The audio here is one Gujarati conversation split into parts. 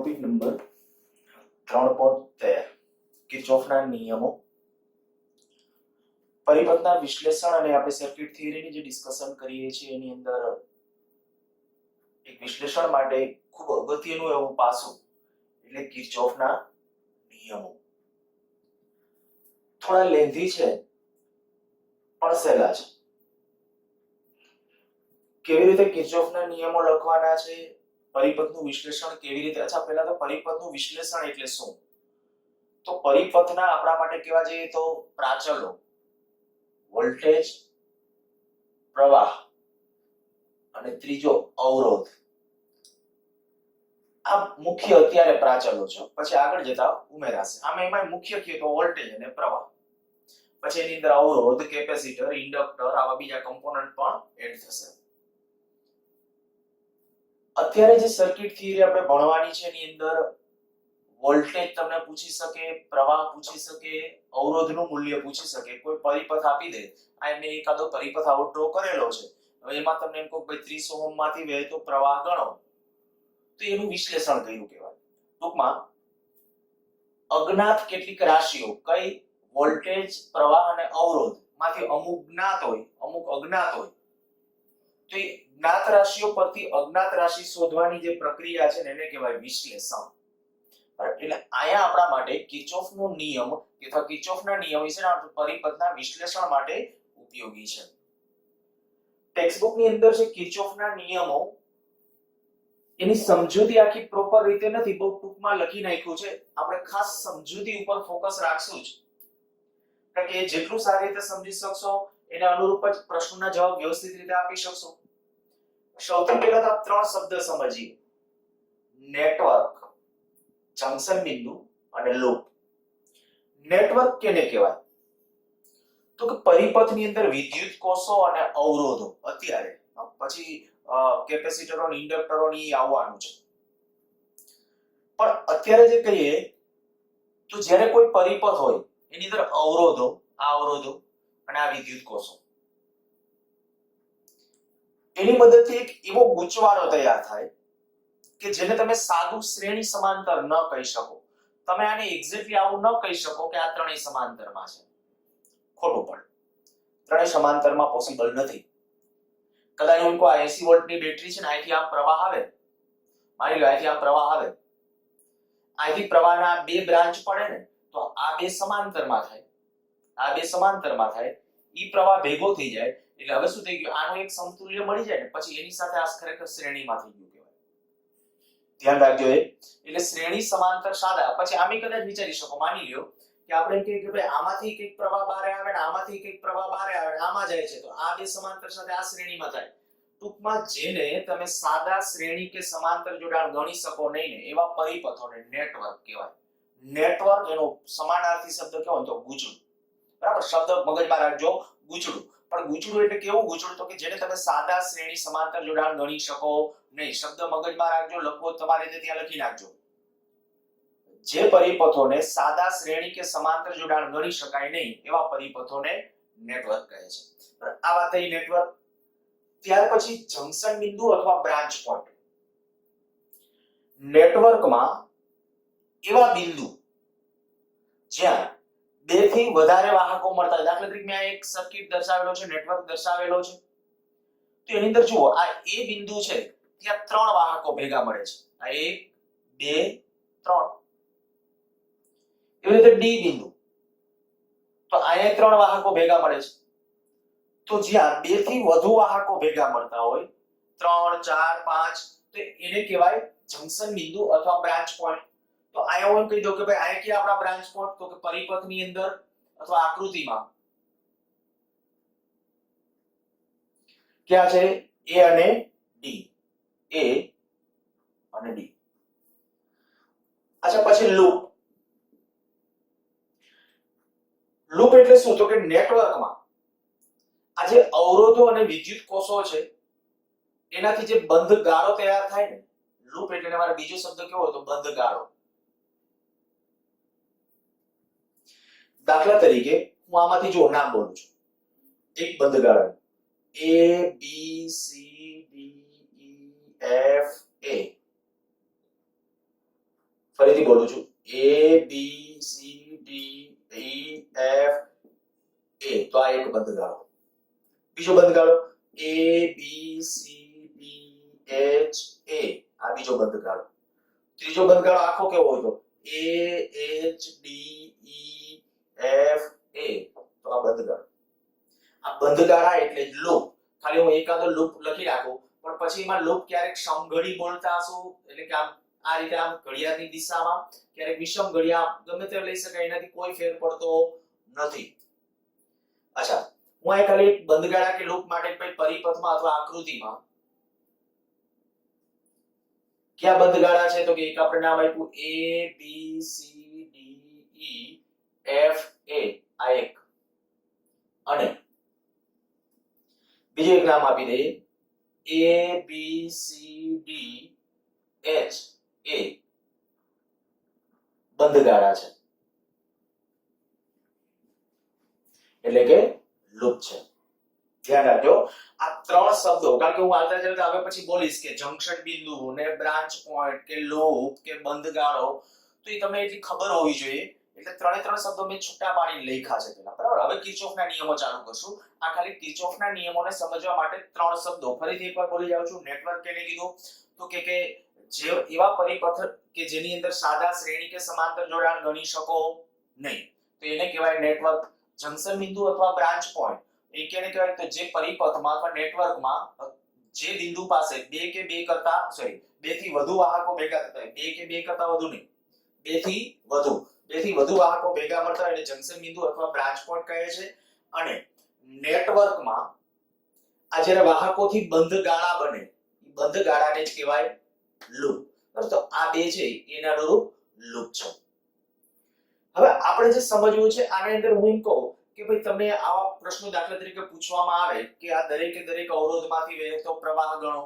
ટોપિક નંબર 3.13 કિર્ચોફના નિયમો પરિપથના વિશ્લેષણ અને આપણે સર્કિટ થિયરીની જે ડિસ્કશન કરીએ છીએ એની અંદર એક વિશ્લેષણ માટે ખૂબ અગત્યનું એવું પાસું એટલે કિર્ચોફના નિયમો થોડા લેન્ધી છે પણ સહેલા છે. કેવી રીતે કિર્ચોફના નિયમો લખવાના છે, પરિપથનું વિશ્લેષણ કેવી રીતે, અચ્છા પહેલા તો પરિપથનું વિશ્લેષણ એટલે શું? તો પરિપથના આપણા માટે કહેવા જઈએ તો પ્રાચલો, વોલ્ટેજ, પ્રવાહ અને ત્રીજો અવરોધ, આ મુખ્ય અત્યારે પ્રાચલો છે. પછી આગળ જતા ઉમેરાશે. આમાં એમાં મુખ્ય કહીએ તો વોલ્ટેજ અને પ્રવાહ, પછી એની અંદર અવરોધ, કેપેસિટર, ઇન્ડક્ટર, આવા બીજા કમ્પોનન્ટ પણ એડ થશે. અત્યારે જે સર્કિટ થિયરી આપણે ભણવાની છે એની અંદર વોલ્ટેજ તમને પૂછી શકે, પ્રવાહ પૂછી શકે, અવરોધનું મૂલ્ય પૂછી શકે. કોઈ પરિપથ આપી દે, આ મેં એકાદો પરિપથ આવો ડ્રો કરેલો છે, હવે એમાં તમને એમ કહો ભાઈ 30 ઓહમ માંથી વહેતો પ્રવાહ ગણો, તો એનું વિશ્લેષણ કર્યું કહેવાય. ટૂંકમાં અજ્ઞાત કેટલીક રાશિઓ, કઈ વોલ્ટેજ, પ્રવાહ અને અવરોધ માંથી અમુક જ્ઞાત હોય, અમુક અજ્ઞાત હોય, તો એ જ્ઞાત રાશિઓ પરથી અજ્ઞાત રાશિ શોધવાની જે પ્રક્રિયા છે એને કહેવાય વિશ્લેષણ. એટલે આયા આપણા માટે કિર્ચોફનો નિયમ અથવા કિર્ચોફના નિયમ છે ને પરિપથના વિશ્લેષણ માટે ઉપયોગી છે. ટેક્સ્ટબુકની અંદર છે કિર્ચોફના નિયમો, એની સમજૂતી આખી પ્રોપર રીતે નથી, બહુ ટૂંકમાં લખી નાખ્યું છે. આપણે ખાસ સમજૂતી ઉપર ફોકસ રાખશું જ, કારણ કે જેટલું સારી રીતે સમજી શકશો એને અનુરૂપ જ પ્રશ્નોના જવાબ વ્યવસ્થિત રીતે આપી શકશો. સૌથી પહેલા તો ત્રણ શબ્દ સમજીએ: નેટવર્ક, જંકશન બિંદુ અને લૂપ. નેટવર્ક કેને કહેવાય? તો કે પરિપથની અંદર વિદ્યુત કોષો અને અવરોધો, અત્યારે પછી કેપેસિટરો અને ઇન્ડક્ટરો ની આવવાનું છે, પણ અત્યારે જે કહીએ તો જ્યારે કોઈ પરિપથ હોય એની અંદર અવરોધો, આ અવરોધો અને આ વિદ્યુત કોષો, એની મદદથી એક એવો ગૂંચવાડો તૈયાર થાય કે જેને તમે સાદું શ્રેણી સમાંતર ન કહી શકો. તમે આને એક્ઝેક્ટલી આવું ન કહી શકો કે આ ત્રણેય સમાંતરમાં છે, ખોટું પડે. ત્રણેય સમાંતરમાં પોસિબલ નથી. કદાચ હું કહું આ 80 વોલ્ટની બેટરી છે ને, અહીંથી આમ પ્રવાહ આવે, માની લો અહીંથી આમ પ્રવાહ આવે, અહીંથી પ્રવાહના બે બ્રાન્ચ પડે ને, તો આ બે સમાંતરમાં થાય, આ બે સમાંતરમાં થાય, ઈ પ્રવાહ ભેગો થઈ જાય એટલે હવે શું થઈ ગયું, આનું એક સમતુલ્ય મળી જાય ને, પછી એની સાથે આ ખરેખર શ્રેણીમાં થઈ ગયું કહેવાય. ધ્યાન રાખજો. એટલે શ્રેણી સમાંતર સાદા. પછી આમે કદાચ વિચારી શકો, માની લ્યો કે આપણે કહીએ કે ભાઈ આમાંથી કંઈક પ્રવાહ બહાર આવે ને આમાંથી કંઈક પ્રવાહ બહાર આવે ને આમાં જાય છે, તો આ બે સમાંતર સાથે આ શ્રેણીમાં થાય. ટૂંકમાં જેને તમે સાદા શ્રેણી કે સમાંતર જોડાણ ગણી શકો નહીં ને, એવા પરિપથોને નેટવર્ક કહેવાય. નેટવર્ક એનો સમાનાર્થી શબ્દ કેવો તો ગૂંચળું. બરાબર, શબ્દ મગજમાં રાખજો, ગૂંચળું. પણ ગૂંચળું એટલે કેવું ગૂંચળું? તો કે જેને તમે સાદા શ્રેણી સમાંતર જોડાણ ગણી શકો નહીં. શબ્દ મગજમાં રાખજો, લખવો તમારે રીતે ત્યાં લખી નાખજો. જે પરિપથોને સાદા શ્રેણી કે સમાંતર જોડાણ ગણી શકાય નહીં એવા પરિપથોને નેટવર્ક કહે છે. આ વાત થઈ નેટવર્ક. ત્યાર પછી જંકશન બિંદુ અથવા બ્રાન્ચ પોઈન્ટ. નેટવર્કમાં એવા બિંદુ જ્યાં બે થી વધારે વાહકો મળતા હોય. દાખલા તરીકે મેં એક સર્કિટ દર્શાવેલો છે, નેટવર્ક દર્શાવેલો છે, તો એની અંદર જુઓ આ એ બિંદુ છે, ત્યાં ત્રણ વાહકો ભેગા મળે છે. આ 1 2 3. એવી રીતે ડી બિંદુ, તો અહીંયા ત્રણ વાહકો ભેગા મળે છે. તો જ્યાં બે થી વધુ વાહકો ભેગા મળતા હોય, 3 4 5, તો એને કહેવાય જંકશન બિંદુ અથવા બ્રાન્ચ પોઈન્ટ. તો અહીંયા હું કહી દઉં કે ભાઈ અહીંયા કે આપણા બ્રાન્ચ પોઈન્ટ, તો કે પરિપથની અંદર અથવા આકૃતિમાં ક્યાં છે? A અને D, A અને D. અચ્છા, પછી લૂપ. લૂપ એટલે શું? તો કે નેટવર્કમાં આ જે અવરોધો અને વિદ્યુત કોષો છે એનાથી જે બંધ ગાળો તૈયાર થાય ને, લૂપ એટલે તમારે બીજો શબ્દ કેવો હતો? બંધ ગાળો. દાખલા તરીકે હું આમાંથી જો નામ બોલું છું, એક બંધ ગાળો A B C D E F A, ફરીથી બોલું છું A B C D E F A તો આ એક બંધગાળો. બીજો બંધગાળો A B C D H A આ બીજો બંધગાળો. ત્રીજો બંધગાળો આખો કેવો હોય તો A H D E F A તો આ બંધગાળો. આ બંધગાળા એટલે જ લૂપ. ખાલી હું એકાદો લૂપ લખી રાખું પણ પછી એમાં લૂપ ક્યારેક સમઘડી બોલતા હશું એટલે કે આમ આ રીતે આમ ઘડિયાળની દિશામાં ક્યારેક વિષમ ઘડિયા ગમે તે લઈ શકાય એનાથી કોઈ ફેર પડતો નથી. અચ્છા હું આ ખાલી એક બંધગાળા કે લૂપ માટે પરિપથમાં અથવા આકૃતિમાં ક્યાં બંધગાળા છે તો કે એક આપણે નામ આપ્યું A B C D E F A આ એક અને બીજું એક નામ આપી દઈએ A B C D H A બંધગાળા છે એટલે કે લૂપ છે. ધ્યાન રાખજો આ ત્રણ શબ્દો કારણ કે હું આવતા જતા હવે પછી બોલીશ કે જંકશન બિંદુ ને બ્રાન્ચ પોઈન્ટ કે લૂપ કે બંધગાળો તો એ તમને એટલી ખબર હોવી જોઈએ એટલે ત્રણ શબ્દો મેં છૂટા પાડીને લખ્યા છે પેલા બરાબર. હવે કિર્ચોફના નિયમો ચાલુ કરશું. આ ખાલી કિર્ચોફના નિયમોને સમજવા માટે ત્રણ શબ્દો ફરીથી એકવાર બોલી જાઉં છું. નેટવર્ક કેને કીધું તો કે જે એવા પરિપથ કે જેની અંદર સાદા શ્રેણી કે સમાંતર જોડાણ ગણી શકો નહીં તો એને કહેવાય નેટવર્ક. જંકશન બિંદુ અથવા બ્રાન્ચ પોઈન્ટ એ કેને કહેવાય તો જે પરિપથમાં અથવા નેટવર્કમાં જે બિંદુ પાસે બે થી વધુ વાહકો ભેગા થતા હોય બે કરતા વધુ નહીં બે થી વધુ વાહકો ભેગા મળતા હોય એટલે જંકશન બિંદુ અથવા બ્રાન્ચ પોઈન્ટ કહે છે. અને નેટવર્કમાં આ જ્યારે વાહકોથી બંધગાળા બને બંધગાળાને જ કહેવાય લૂપ. તો આ બે છે એના અનુરૂપ લૂપ છે. હવે આપણે જે સમજવું છે આની અંદર હું એમ કહું કે ભાઈ તમને આવા પ્રશ્નો દાખલા તરીકે પૂછવામાં આવે કે આ દરેક અવરોધમાંથી વહેતો પ્રવાહ ગણો,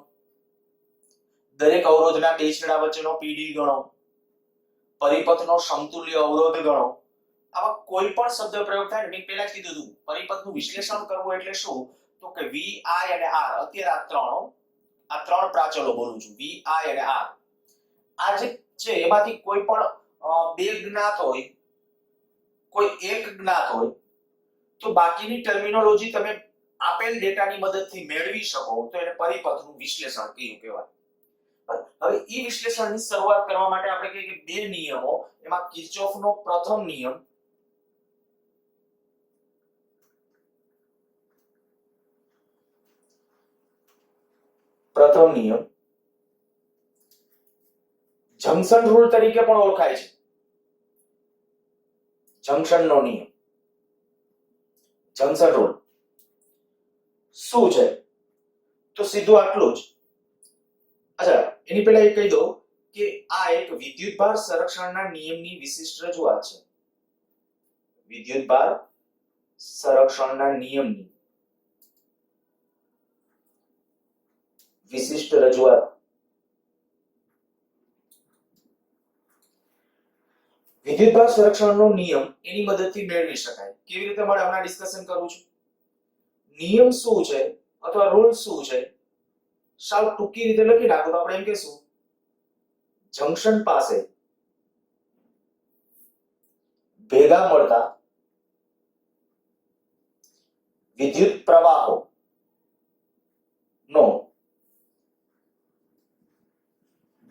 દરેક અવરોધના બે છેડા વચ્ચેનો PD ગણો, પરિપથનો સમતુલ્ય અવરોધ ગણો. આવા કોઈ પણ શબ્દ પ્રયોગ થાય ને મેં પહેલા જ કીધું હતું પરિપથનું વિશ્લેષણ કરવું એટલે શું તો કે V I અને R અત્યારે આ ત્રણ પ્રાચલો બોલું છું V I અને R આ જે છે એમાંથી કોઈ પણ બે જ્ઞાત હોય કોઈ એક જ્ઞાત હોય તો બાકીની ટર્મિનોલોજી તમે આપેલ ડેટાની મદદથી મેળવી શકો તો એને પરિપથનું વિશ્લેષણ કહેવાય. હવે ઈ વિશ્લેષણની શરૂઆત કરવા માટે આપણે કહીએ કે બે નિયમો એમાં કિર્ચોફનો પ્રથમ નિયમ જંકશન રૂલ તરીકે પણ ઓળખાય છે. જંકશનનો નિયમ જંકશન રૂલ શું છે તો સીધું આટલું જ. અચ્છા એની પહેલા એ કહી દો કે આ એક વિદ્યુતભાર સંરક્ષણના નિયમની વિશિષ્ટ રજૂઆત છે. વિદ્યુતભાર સંરક્ષણના નિયમની વિશિષ્ટ રજૂઆત. વિદ્યુતભાર સંરક્ષણનો નિયમ એની મદદથી મેળવી શકાય. કેવી રીતે મળે હમણાં ડિસ્કશન કરું છું. નિયમ શું છે અથવા રૂલ શું છે સાવ ટૂંકી રીતે લખી નાખો તો આપણે એમ કહેશું જંકશન પાસે ભેગા મળતા વિદ્યુત પ્રવાહો નો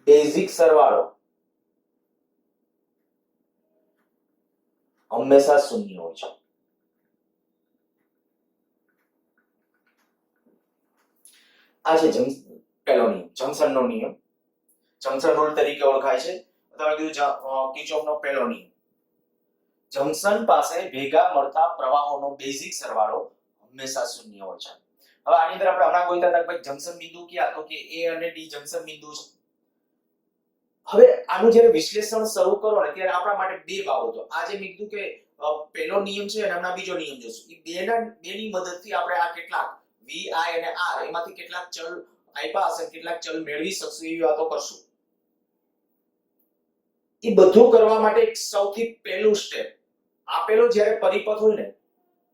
બેઝિક સરવાળો હંમેશા શૂન્ય હોય છે. આ છે પહેલો નિયમ જંકશનનો નિયમ. જંકશન રૂલ તરીકે ઓળખાય છે અથવા કીધું કિર્ચોફનો પહેલો નિયમ. જંકશન પાસે ભેગા મળતા પ્રવાહોનો બેઝિક સરવાળો હંમેશા શૂન્ય હોય છે. હવે આની અંદર આપણે હમણાં ગોઈતા હતા કે જંકશન બિંદુ ક્યાં તો કે A અને D જંકશન બિંદુ છે. હવે આનું જ્યારે વિશ્લેષણ શરૂ કરો ને ત્યારે આપણા માટે બે બાબતો આ જે મેં કીધું કે પહેલો નિયમ છે અને હમણાં બીજો નિયમ જોશું એ બેની મદદથી આપણે આ કેટલાક V I અને R એમાંથી કેટલાક ચલ આપ્યા હશે કેટલાક ચલ મેળવી શકશું એવી વાતો કરશું. એ બધું કરવા માટે એક સૌથી પહેલું સ્ટેપ આપેલો જ્યારે પરિપથ હોય ને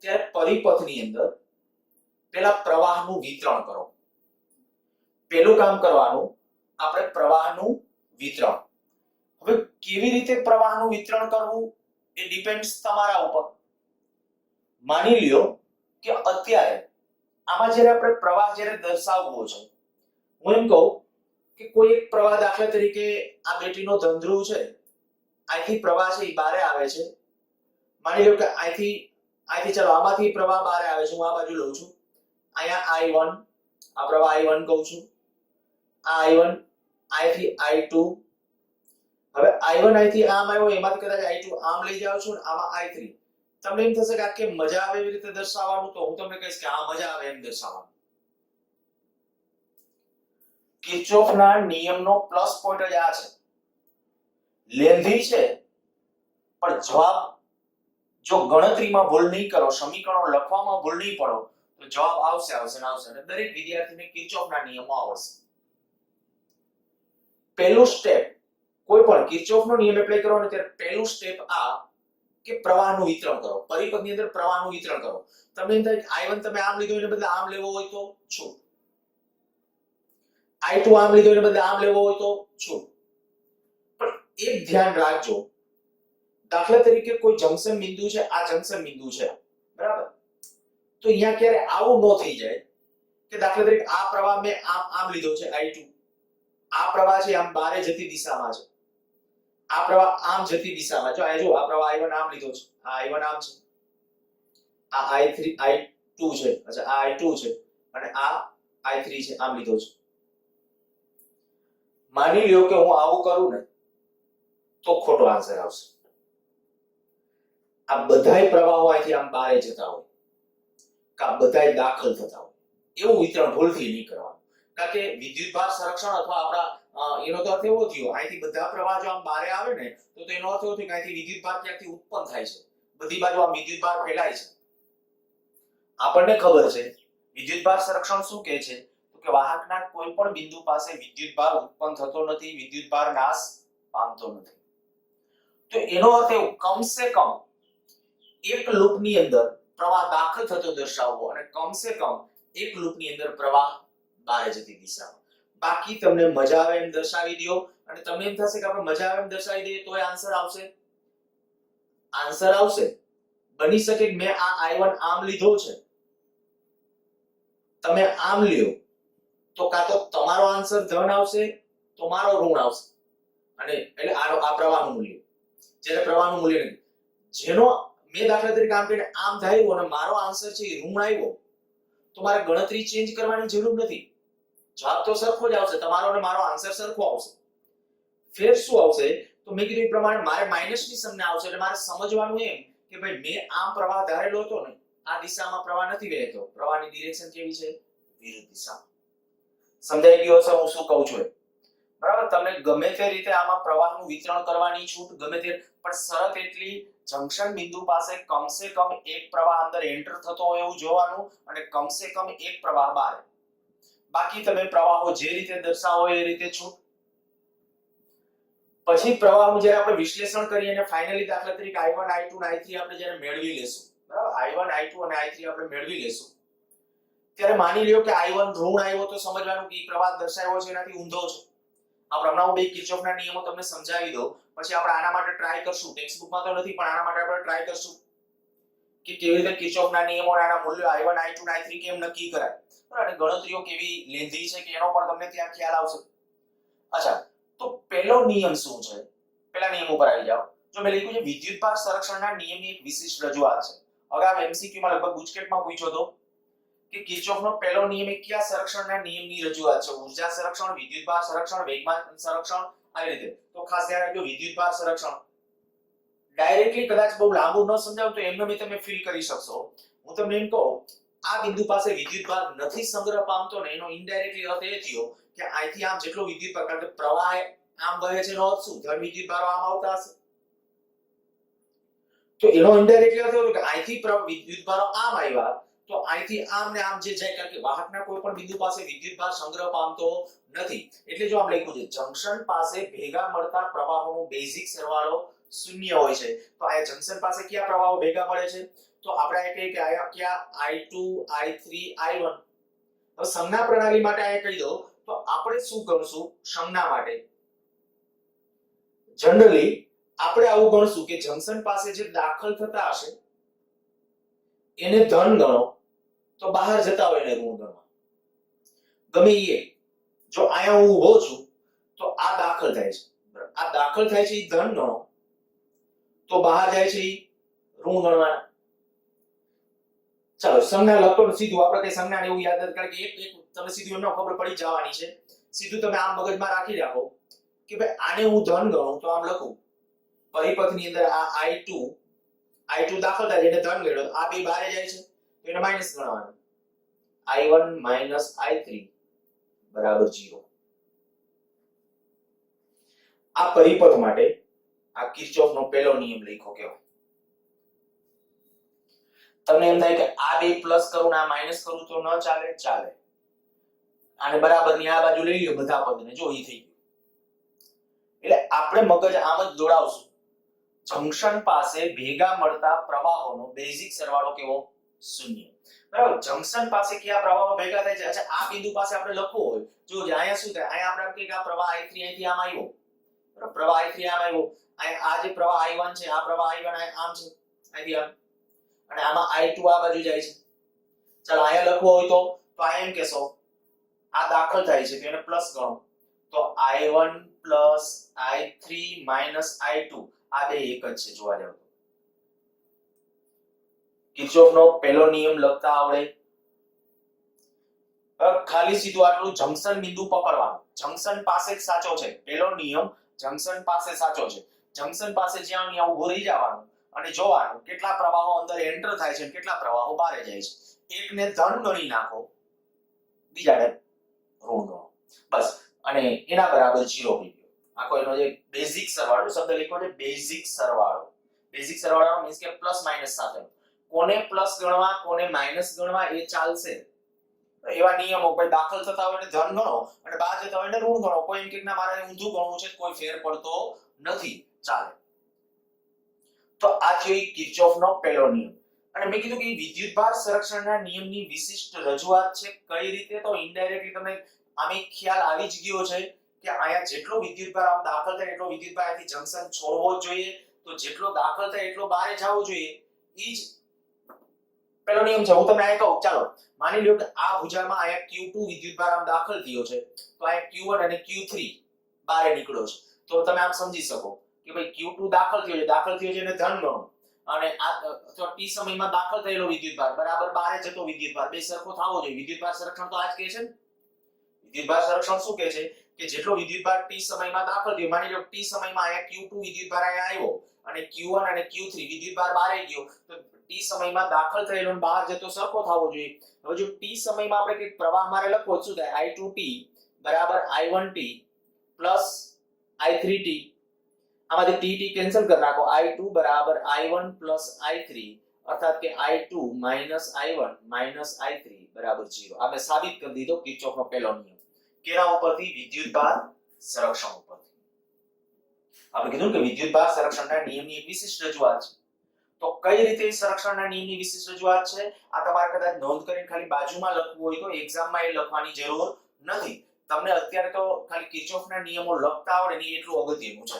ત્યારે પરિપથની અંદર પહેલા પ્રવાહનું વિતરણ કરો. પહેલું કામ કરવાનું આપણે પ્રવાહનું વિતરણ. હવે કેવી રીતે પ્રવાહનું વિતરણ કરવું એ ડિપેન્ડ્સ તમારા ઉપર. માની લ્યો કે અત્યારે આમાં જ્યારે આપણે પ્રવાહ જ્યારે દર્શાવવો છે, હું એમ કહું કે કોઈ એક પ્રવાહ દાખલા તરીકે આ બેટરીનો ધંધ્રુવ છે, અહીંથી પ્રવાહ છે એ બારે આવે છે. માની લો કે અહીંથી ચાલો આમાંથી પ્રવાહ બારે આવે છે, હું આ બાજુ લઉં છું. અહીંયા I1, આ પ્રવાહ I1 કહું છું, આ I1, અહીંથી I2. હવે I1 અહીંથી આમ આવ્યો, એમાંથી કદાચ I2 આમ લઈ જાવ છું, આમાં I3. તમને એમ થશે કે આ કે મજા આવે એવી રીતે દર્શાવવાનું, તો હું તમને કહીશ કે આ મજા આવે એમ દર્શાવવાનું. કિર્ચોફના નિયમનો પ્લસ પોઈન્ટ જ આ છે. લેન્ધી છે, પણ જવાબ જો ગણતરીમાં ભૂલ નહીં કરો, સમીકરણો લખવામાં ભૂલ નહીં પડો, તો જવાબ આવશે ને આવશે. અને દરેક વિદ્યાર્થીને કિર્ચોફના નિયમો આવડશે. પહેલું સ્ટેપ, કોઈ પણ કિર્ચોફનો નિયમ એપ્લાય કરવાનો ત્યારે પહેલું સ્ટેપ આ કે પ્રવાહનું વિતરણ કરો. પરિપથની અંદર પ્રવાહનું વિતરણ કરો. તમને એમ થાય કે I1 તમે આમ લીધો એને બદલે આમ લેવો હોય તો છૂટ, I2 આમ લીધો એને બદલે આમ લેવો હોય તો છૂટ. પણ એક ધ્યાન રાખજો, દાખલા તરીકે કોઈ જંકશન બિંદુ છે, આ જંકશન બિંદુ છે, બરાબર? તો અહીંયા ક્યારે આવું ન થઈ જાય કે દાખલા તરીકે આ પ્રવાહ મેં આમ લીધો છે I2, આ પ્રવાહ છે આમ બારે જતી દિશામાં છે, આ પ્રવાહ આમ જતી દિશામાં. જો આ જો આ પ્રવાહ I1 આમ લીધો છે, આ I1 આમ છે, આ I3 I2 છે, અચ્છા આ I2 છે અને આ I3 છે, આમ લીધો છે. માની લ્યો કે હું આવું કરું ને તો ખોટો આન્સર આવશે. આ બધાય પ્રવાહો અહીંથી આમ બહાર જતા હોય, કે બધાય દાખલ થતા હોય, એવું વિતરણ ભૂલથી નહીં કરવાનું. કારણ કે વિદ્યુતભાર સંરક્ષણ અથવા આપણા એનો તો અર્થ એવો થયો, અહીંથી બધા પ્રવાહ જો આમ બહાર આવે ને તો એનો અર્થ એવો થયો કે અહીંથી વિદ્યુતભાર ક્યાંથી ઉત્પન્ન થાય છે, બધી બાજુ આમ વિદ્યુતભાર ફેલાય છે. આપણને ખબર છે વિદ્યુતભાર સંરક્ષણ શું કહે છે, તો કે વાહકના કોઈ પણ બિંદુ પાસે વિદ્યુતભાર ઉત્પન્ન થતો નથી, વિદ્યુતભાર નાશ પામતો નથી. તો એનો અર્થ એવો કમસે કમ એક લૂપની અંદર પ્રવાહ દાખલ થતો દર્શાવવો અને કમસે કમ એક લૂપની અંદર પ્રવાહ બહાર જતી દિશામાં. બાકી તમને મજા આવે એમ દર્શાવી દો અને તમને એમ થશે કે આપણે મજા આવે એમ દર્શાવી દઈએ તો આન્સર આવશે. આન્સર આવશે. બની શકે કે મેં આ I1 આમ લીધો છે, તમે આમ લ્યો, તો કાં તો તમારો આન્સર ધન આવશે, તો મારો ઋણ આવશે. અને એટલે આ પ્રવાહનું મૂલ્ય, જ્યારે પ્રવાહનું મૂલ્ય નહીં, જેનો મેં દાખલા તરીકે આમ કરીને આમ ધાર્યું અને મારો આન્સર છે ઋણ આવ્યો, તો મારે ગણતરી ચેન્જ કરવાની જરૂર નથી, જવાબ તો સરખો જ આવશે, તમારો અને મારો આન્સર સરખો આવશે. ફેર શું આવશે, તો મેં કીધું એ પ્રમાણે મારે માઈનસ ની સંજ્ઞા આવશે. એટલે મારે સમજવાનું એમ કે ભાઈ મેં આમ પ્રવાહ ધારેલો હતો ને, આ દિશામાં પ્રવાહ નથી વહેતો, પ્રવાહની ડિરેક્શન કેવી છે, વિરુદ્ધ દિશામાં. સમજાઈ ગયું હશે હું શું કહું છું, બરાબર? તમને ગમે તે રીતે આમાં પ્રવાહનું વિતરણ કરવાની છૂટ, ગમે તે, પણ શરત એટલી જંકશન બિંદુ પાસે કમસે કમ એક પ્રવાહ અંદર એન્ટર થતો હોય એવું જોવાનું અને કમસે કમ એક પ્રવાહ બહાર. બાકી તમે પ્રવાહો જે રીતે દર્શાવો એ રીતે છૂટ. પછી પ્રવાહનું જ્યારે આપણે વિશ્લેષણ કરીએ અને ફાઇનલી દાખલા તરીકે I1 I2 અને I3 આપણે જ્યારે મેળવી લેશું, બરાબર? I1 I2 અને I3 આપણે મેળવી લેશું, ત્યારે માની લ્યો કે I1 ઋણ આવ્યો તો સમજવાનું કે પ્રવાહ દર્શાવ્યો છે એનાથી ઊંધો છે. આપણે હમણાં હું બે કિર્ચોફના નિયમો તમને સમજાવી દઉં, પછી આપણે આના માટે ટ્રાય કરશું. ટેક્સ્ટ બુકમાં તો નથી, પણ આના માટે આપણે ટ્રાય કરશું કે કેવી રીતે કિર્ચોફના નિયમો અને આના મૂલ્યો I1 I2 અને I3 કેમ નક્કી કરાય, બરાબર? અને ગણતરીઓ કેવી લેન્ધી છે કે એનો પણ તમને ત્યાં ખ્યાલ આવશે. અચ્છા, તો પહેલો નિયમ શું છે? પહેલા નિયમ ઉપર આવી જાઓ. જો મેં લખ્યું છે વિદ્યુતભાર સંરક્ષણના નિયમની એક વિશિષ્ટ રજૂઆત છે. હવે આ MCQ માં લગભગ ગુજકેટમાં પૂછ્યો તો કે કિર્ચોફનો પહેલો નિયમ એ કયા સંરક્ષણના નિયમની રજૂઆત છે? ઉર્જા સંરક્ષણ, વિદ્યુતભાર સંરક્ષણ, વેગમાન સંરક્ષણ, આવી રીતે. તો ખાસ ધ્યાન રાખજો વિદ્યુતભાર સંરક્ષણ. ડાયરેક્ટલી કદાચ બહુ લાંબુ ન સમજાવું તો એમને તમે ફીલ કરી શકશો. હું તમને એમ કહું, આ બિંદુ પાસે વિદ્યુતભાર નથી સંગ્રહ પામતો ને, એનો ઇનડાયરેક્ટલી અર્થ એ થયો કે અહીંથી આમ જેટલો વિદ્યુતભાર, કારણ કે પ્રવાહ આમ વહે છે એનો અર્થ શું? ધન વિદ્યુતભારો આમ આવતા હશે, તો એનો ઇનડાયરેક્ટલી અર્થ એવો કે અહીંથી વિદ્યુતભારો આમ આવ્યા તો અહીંથી આમ ને આમ જે જાય, કારણ કે વાહકના કોઈ પણ બિંદુ પાસે વિદ્યુતભાર સંગ્રહ પામતો નથી. એટલે જો આમ લખ્યું છે જંકશન પાસે ભેગા મળતા પ્રવાહોનો બેઝિક સરવાળો શૂન્ય હોય છે. તો આ જંકશન પાસે કયા પ્રવાહો ભેગા મળે છે? તો આપણે આ કહીએ કે આ કયા I2 I3 I1. હવે સંજ્ઞા પ્રણાલી માટે આ કહી દો, તો આપણે શું કરશું સંજ્ઞા માટે? જનરલી આપણે આવું ગણશું કે જંકશન પાસે જે દાખલ થતા હશે એને ધન ગણો તો બહાર જતા હોય એને ઋણ ગણો. ગમે એ જો અહીંયા હું ઊભો છું તો આ દાખલ થાય છે, આ દાખલ થાય છે એ ધન ગણો તો બહાર જાય છે એ ઋણ ગણવાના. ચાલો સંજ્ઞા લખતો સીધું આપણે કઈ સંજ્ઞા એવું યાદ નથી, કારણ કે એક તમે સીધું એમને ખબર પડી જવાની છે. સીધું તમે આમ મગજમાં રાખી રાખો કે ભાઈ આને હું ધન ગણું તો આમ લખું પરિપથની અંદર આ i2 દાખલ થાય એટલે ધન ગણ્યો, આ બે બહાર જાય છે તો એને માઈનસ ગણવાનું. i1 i3 બરાબર 0. આ પરિપથ માટે આ કિર્ચોફનો પહેલો નિયમ લખ્યો કેવો. તમને એમ થાય કે આ બે પ્લસ કરું ને આ માઈનસ કરું તો ન ચાલે? ચાલે. આને બરાબર ની આ બાજુ લઈ લ્યો બધા પદને, જો ઈ થઈ ગયું. એટલે આપણે મગજ આમ જ દોડાવશું. જંકશન પાસે ભેગા મળતા પ્રવાહોનો બેઝિક સરવાળો કેવો? શૂન્ય. બરાબર. જંકશન પાસે કયા પ્રવાહો ભેગા થાય છે? અચ્છા, આ બિંદુ પાસે આપણે લખવું હોય, જો અહીંયા શું થાય, અહીંયા આપણે કહીએ કે આ પ્રવાહ i3 અહીંથી આમ આવ્યો, બરાબર, પ્રવાહ i3 આમ આવ્યો, આ જે પ્રવાહ i1 છે, આ પ્રવાહ i1 આમ છે અહીંથી આમ, અને આમાં i2 આ બાજુ જાય છે. ચાલો અહીંયા લખવું હોય તો અહીંયા એમ કહેશો આ દાખલ થાય છે તો એને પ્લસ ગણો, તો i1 i3 i2 આ બે એક જ છે જોવા જાવ તો. કિર્ચોફનો પહેલો નિયમ લખતા આવડે? ખાલી સીધું આટલું જંકશન બિંદુ પકડવાનું, જંકશન પાસે જ સાચો છે. પહેલો નિયમ જંકશન પાસે સાચો છે. જંકશન પાસે જ્યાં અહીંયા ઊભું રહી જવાનું અને જોવાનું કેટલા પ્રવાહો અંદર એન્ટર થાય છે અને કેટલા પ્રવાહો બહાર જાય છે. એકને ધન ગણી નાખો, બીજાને ઋણ ગણો, બસ, અને એના બરાબર 0 થઈ ગયો. આખો એનો જે બેઝિક સરવાળો શબ્દ લખ્યો છે, બેઝિક સરવાળો. બેઝિક સરવાળો મીન્સ કે પ્લસ માઈનસ સાથે. કોને પ્લસ ગણવા કોને માઈનસ ગણવા એ ચાલશે. એવા નિયમો કોઈ દાખલ થતા હોય ને ધન ગણો અને બહાર જતા હોય ને ઋણ ગણો. કોઈ એમ કે ના મારે ઊંધું ગણવું છે, કોઈ ફેર પડતો નથી, ચાલે. તો આ છે કિર્ચોફનો પહેલો નિયમ. અને મેં કીધું કે વિદ્યુતભાર સંરક્ષણના નિયમની વિશિષ્ટ રજૂઆત છે. કઈ રીતે? તો ઇનડાયરેક્ટલી તમને આમે ખ્યાલ આવી જ ગયો છે કે અહીંયા જેટલો વિદ્યુતભાર આમ દાખલ થાય એટલો વિદ્યુતભાર અહીંથી જંકશન છોડવો જ જોઈએ, તો જેટલો દાખલ થાય એટલો બહાર જવો જોઈએ. ઈ જ પહેલો નિયમ છે. હું તમને આ કહું, ચાલો માની લ્યો કે આ ભુજામાં અહીંયા Q2 વિદ્યુતભાર આમ દાખલ થયો છે, તો અહીંયા Q1 અને Q3 બહાર નીકળ્યો છે. તો તમે આમ સમજી શકો કે ભાઈ Q2 દાખલ થયો છે એને ધન ગણો, અને આ અથવા t સમયમાં દાખલ થયેલો વિદ્યુતભાર બરાબર બહાર જતો વિદ્યુતભાર બે સરખો થવો જોઈએ. વિદ્યુતભાર સંરક્ષણ તો આ જ કહે છે ને. વિદ્યુતભાર સંરક્ષણ શું કહે છે કે જેટલો વિદ્યુતભાર t સમયમાં દાખલ થયો, માની લો t સમયમાં અહીંયા Q2 વિદ્યુતભાર અહીંયા આવ્યો અને Q1 અને Q3 વિદ્યુતભાર બહાર ગયો, તો t સમયમાં દાખલ થયેલો અને બહાર જતો સરખો થવો જોઈએ. હવે જો t સમયમાં આપણે કંઈક પ્રવાહ મારે લખવો શું થાય? i2t બરાબર i1t પ્લસ i3t, આમાંથી t કેન્સલ કરી નાખો, i2 બરાબર i1 પ્લસ i3, અર્થાત કે i2 minus i1 minus i3 બરાબર 0. આપણે સાબિત કરી દીધો કિર્ચોફનો પહેલો નિયમ. કેના ઉપરથી? વિદ્યુતભાર સંરક્ષણ ઉપરથી. આપણે કીધું કે વિદ્યુતભાર સંરક્ષણના નિયમની એક વિશિષ્ટ રજૂઆત છે. તો કઈ રીતે સંરક્ષણના નિયમની વિશિષ્ટ રજૂઆત છે આ તમારે કદાચ નોંધ કરીને ખાલી બાજુમાં લખવું હોય તો એક્ઝામમાં એ લખવાની જરૂર નથી. તમને અત્યારે તો ખાલી કિર્ચોફના નિયમો લખતા આવડે ને એટલું અગત્યનું છે,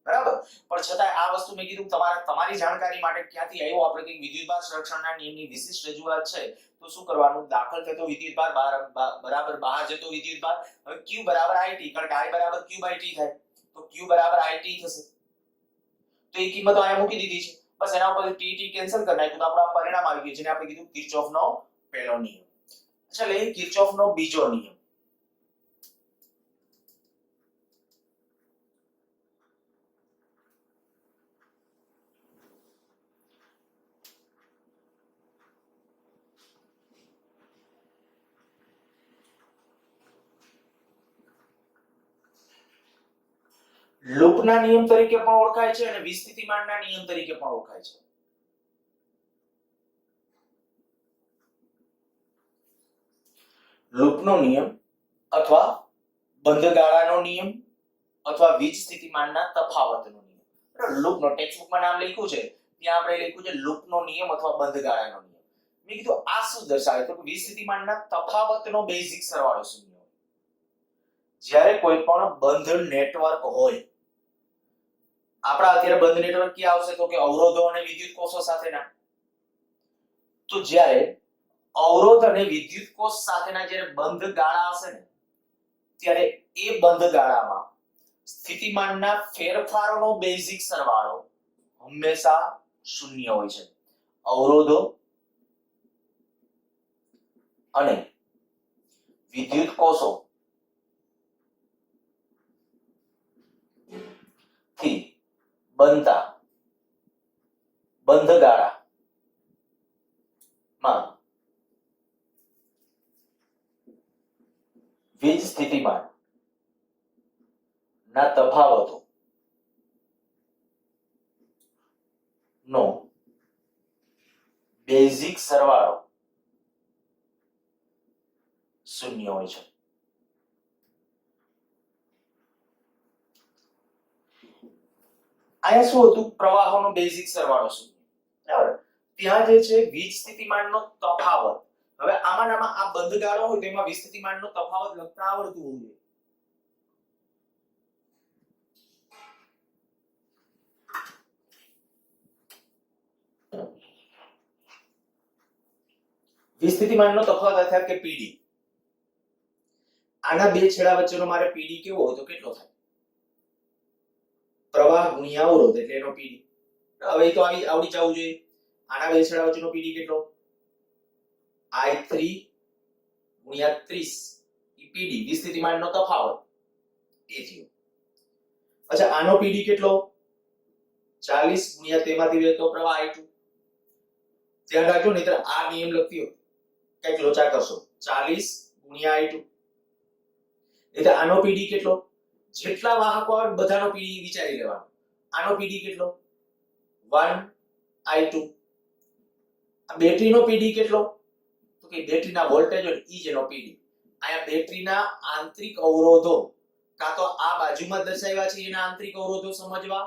બરાબર. પણ છતાં આ વસ્તુ મેં કીધું તમારી જાણકારી માટે ક્યાંથી આવ્યો આપણે કે વિદ્યુતભાર સંરક્ષણના નિયમની વિશિષ્ટ રજૂઆત છે. તો શું કરવાનું? દાખલ થતો વિદ્યુતભાર બરાબર બહાર જતો વિદ્યુતભાર. હવે Q બરાબર IT, કારણ કે I બરાબર Q by T થાય, તો Q બરાબર IT થશે. તો એ કિંમતો અહીંયા મૂકી દીધી છે, બસ એના ઉપરથી t કેન્સલ કરી નાખ્યું તો આપણો પરિણામ આવી ગયું, જેને આપણે કીધું કિર્ચોફનો પહેલો નિયમ. અચ્છા, લઈએ કિર્ચોફનો બીજો નિયમ. લૂપના નિયમ તરીકે પણ ઓળખાય છે અને વિસ્થિતિમાનના નિયમ તરીકે પણ ઓળખાય છે. લૂપનો નિયમ અથવા બંધગાળાનો નિયમ અથવા વીજ સ્થિતિમાનના તફાવતનો નિયમ. લૂપનો ટેક્સ્ટબુકમાં નામ લખ્યું છે, ત્યાં આપણે લખ્યું છે લૂપનો નિયમ અથવા બંધગાળાનો નિયમ. મેં કીધું આ શું દર્શાવે? તો વીજ સ્થિતિમાનના તફાવતનો બેઝિક સરવાળો શૂન્ય હોય. જ્યારે કોઈ પણ બંધ નેટવર્ક હોય આપણા અત્યારે બંધ નેટવર્ક ક્યાં આવશે તો કે અવરોધો અને વિદ્યુત કોષો સાથેના. તો જ્યારે અવરોધ અને વિદ્યુત કોષ સાથેના જ્યારે બંધ ગાળા હશે ને ત્યારે એ બંધ ગાળામાં સ્થિતિમાનના ફેરફારોનો બેઝિક સરવાળો હંમેશા શૂન્ય હોય છે. અવરોધો અને વિદ્યુત કોષો થી બનતા બંધ ગાળામાં વીજ સ્થિતિમાન ના તફાવતો નો બેઝિક સરવાળો શૂન્ય હોય છે. અહીંયા શું હતું? પ્રવાહોનો બેઝિક સરવાળો શૂન્ય. બરાબર. ત્યાં જે છે વીજ સ્થિતિમાનનો તફાવત. હવે આમાં આ બંધ ગાળો હોય તો એમાં વીજ સ્થિતિમાનનો તફાવત લખતા આવડતું હોવું જોઈએ. વીજ સ્થિતિમાનનો તફાવત અર્થાત કે પીડી. આના બે છેડા વચ્ચેનો મારે પીડી કેવો હોય તો કેટલો થાય? પ્રવાહ ગુણ્યા અવરોધ એટલે એનો પીડી. હવે તો આવડી જવું જોઈએ. આના બે છેડા વચ્ચેનો પીડી કેટલો? I3 ગુણ્યા 30 ઈ પીડી વીજ સ્થિતિમાનનો તફાવત એ થયો. અચ્છા આનો પીડી કેટલો? 40 ગુણ્યા તેમાંથી વહેતો પ્રવાહ I2. ધ્યાન રાખજો નહીતર આ નિયમ લખતી હોય કઈક લોચા કરશો. 40 ગુણ્યા I2 એટલે આનો પીડી કેટલો? જેટલા વાહકો આવે બધાનો પીડી વિચારી લેવાનો. આનો પીડી કેટલો? 1I2. આ બેટરીનો પીડી કેટલો? તો કે બેટરીના વોલ્ટેજ હોય ઈ જેનો પીડી. આયા બેટરીના આંતરિક અવરોધો કાં તો આ બાજુમાં દર્શાવ્યા છે એના આંતરિક અવરોધો સમજવા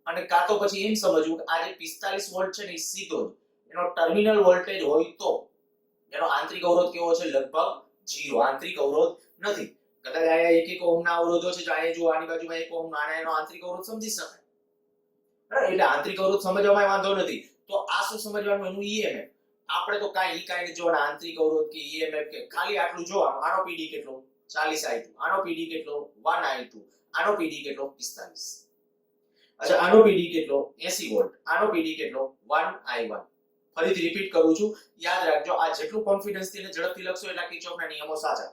અને કાં તો પછી એમ સમજવું કે આ જે 45 વોલ્ટ છે ને એ સીધો એનો ટર્મિનલ વોલ્ટેજ હોય તો એનો આંતરિક અવરોધ કેવો છે? લગભગ 0. આંતરિક અવરોધ નથી. કદાચ આયા 1 ઓહમના અવરોધો છે તો આયા જો આની બાજુમાં 1 ઓહમ આના એનો આંતરિક અવરોધ સમજી શકાય. બરાબર. એટલે આંતરિક અવરોધ સમજવામાં વાંધો નથી. તો આ શું સમજવાનું? એનું EMF. આપણે તો કાઈ નહીં જોવાના આંતરિક અવરોધ કે EMF કે ખાલી આટલું જોવાનું. આનો પીડી કેટલો? 40I2. આનો પીડી કેટલો? 1I2. આનો પીડી કેટલો? 45. અચ્છા આનો પીડી કેટલો? 80 વોલ્ટ. આનો પીડી કેટલો? 1I1. ફરીથી રિપીટ કરું છું, યાદ રાખજો. આ જેટલું કોન્ફિડન્સ થી અને ઝડપથી લખશો એટલા કિર્ચોફના નિયમો સાચા.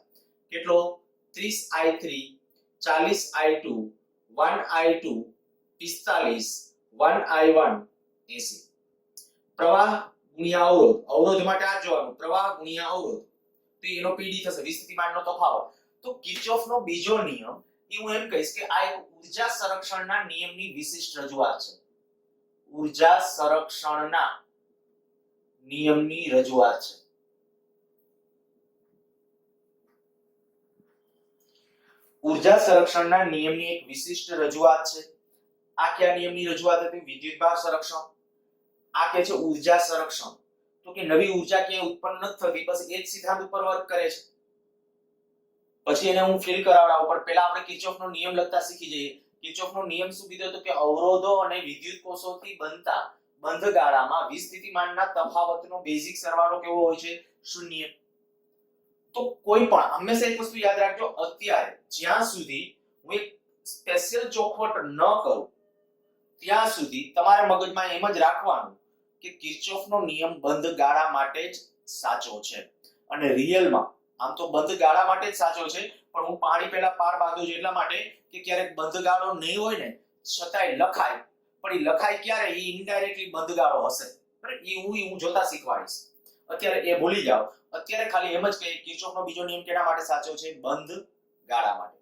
કેટલો? 30I3 40I2 1I2 45 1I1 80. પ્રવાહ ગુણ્યા અવરોધ. અવરોધ માટે આ જોવાનું પ્રવાહ ગુણ્યા અવરોધ તો એનો પીડી થશે વીજ સ્થિતિમાનનો તફાવત. તો કિર્ચોફનો બીજો નિયમ એ હું એમ કહીશ કે આ એક ઊર્જા સંરક્ષણના નિયમની વિશિષ્ટ રજૂઆત છે. ઊર્જા સંરક્ષણના નિયમની રજૂઆત છે. ઊર્જા સંરક્ષણના નિયમની એક વિશિષ્ટ રજૂઆત છે. આ કયા નિયમની રજૂઆત હતી? વિદ્યુતભાર સંરક્ષણ. આ કે છે ઊર્જા સંરક્ષણ. તો કે નવી ઊર્જા ક્યાંય ઉત્પન્ન નથી થતી, બસ એ જ સિદ્ધાંત ઉપર વર્ક કરે છે. પછી એને હું ફીલ કરાવડાવું પણ પહેલા આપણે કિર્ચોફનો નિયમ લખતા શીખી જઈએ. કિર્ચોફનો નિયમ શું કીધો હતો કે અવરોધો અને વિદ્યુત કોષોથી બનતા બંધ ગાળામાં વીજ સ્થિતિમાનના તફાવતનો બેઝિક સરવાળો કેવો હોય છે? શૂન્ય. તો કોઈ પણ હંમેશા એક વસ્તુ યાદ રાખજો, અત્યારે જ્યાં સુધી હું એક સ્પેશિયલ ચોખવટ ન કરું ત્યાં સુધી તમારે મગજમાં એમ જ રાખવાનું કે કિર્ચોફનો નિયમ બંધ ગાળા માટે જ સાચો છે. અને રિયલમાં આમ તો બંધ ગાળા માટે જ સાચો છે, પણ હું પાણી પહેલા પાર બાંધું છું એટલા માટે કે ક્યારેક બંધ ગાળો નહીં હોય ને છતાંય લખાય, પણ એ લખાય ક્યારે? એ ઇનડાયરેક્ટલી બંધ ગાળો હશે. બરાબર. એ હું જોતા શીખવાડીશ. અત્યારે એ ભૂલી જાઓ. અત્યારે ખાલી એમ જ કે કિર્ચોફનો બીજો નિયમ કેના માટે સાચો છે? બંધ ગાળા માટે.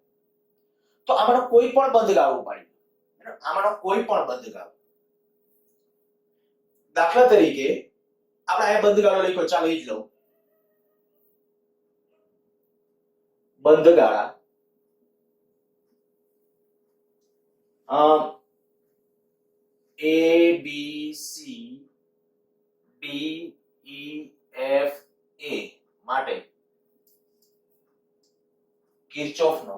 તો આમાંનો કોઈ પણ બંધ ગાળો પાડી, આમાંનો કોઈ પણ બંધ ગાળો. દાખલા તરીકે આપણે આ બંધ ગાળો લખ્યો, ચાલો એ જ લઉં. બંધ ગાળા A B C D E F A માટે કિર્ચોફનો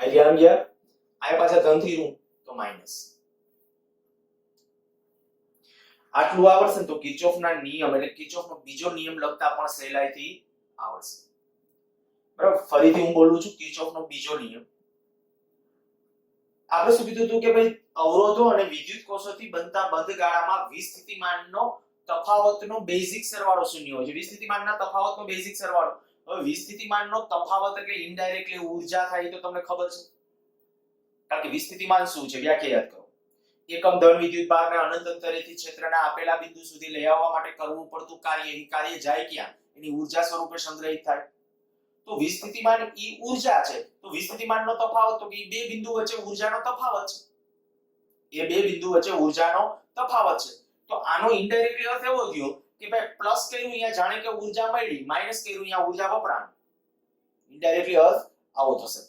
અહીંથી આમ ગયા, આયા પાછા ધન થી ઋણ તો માઈનસ. આટલું આવડશે તો કિર્ચોફના નિયમ એટલે કિર્ચોફનો બીજો નિયમ લખતા પણ સહેલાઈથી આવડશે. બરાબર, ફરીથી હું બોલું છું, કિર્ચોફનો બીજો નિયમ. આપણે શું કીધું હતું કે ભાઈ અવરોધો અને વિદ્યુત કોષોથી બનતા બંધ ગાળામાં વિસ્થિતિમાનનો તફાવતનો બેઝિક સરવાળો શૂન્ય હોય છે. વિસ્થિતિમાનના તફાવતનો બેઝિક સરવાળો. હવે વિસ્થિતિમાનનો તફાવત એટલે ઇનડાયરેક્ટલી ઊર્જા થાય તો તમને ખબર છે. કારણ કે વિસ્થિતિમાન શું છે વ્યાખ્યા યાદ કરો. એકમ ધન વિદ્યુત ભારને અનંત અંતરેથી ક્ષેત્રના આપેલા બિંદુ સુધી લઈ આવવા માટે કરવું પડતું કાર્ય, એ કાર્ય જાય ક્યાં? એની ઊર્જા સ્વરૂપે સંગ્રહિત થાય. તો વિસ્થિતિમાન ઈ ઊર્જા છે. તો વિસ્થિતિમાનનો તફાવત તો કે બે બિંદુ વચ્ચે ઊર્જાનો તફાવત છે. એ બે બિંદુ વચ્ચે ઊર્જાનો તફાવત છે. તો આનો ઇનડાયરેક્ટલી અર્થ એવો થયો કે ભાઈ પ્લસ કર્યું અહીંયા જાણે કે ઊર્જા મળી, માઈનસ કર્યું અહીંયા ઊર્જા વપરાણી. ઇનડાયરેક્ટલી અર્થ આવો થશે.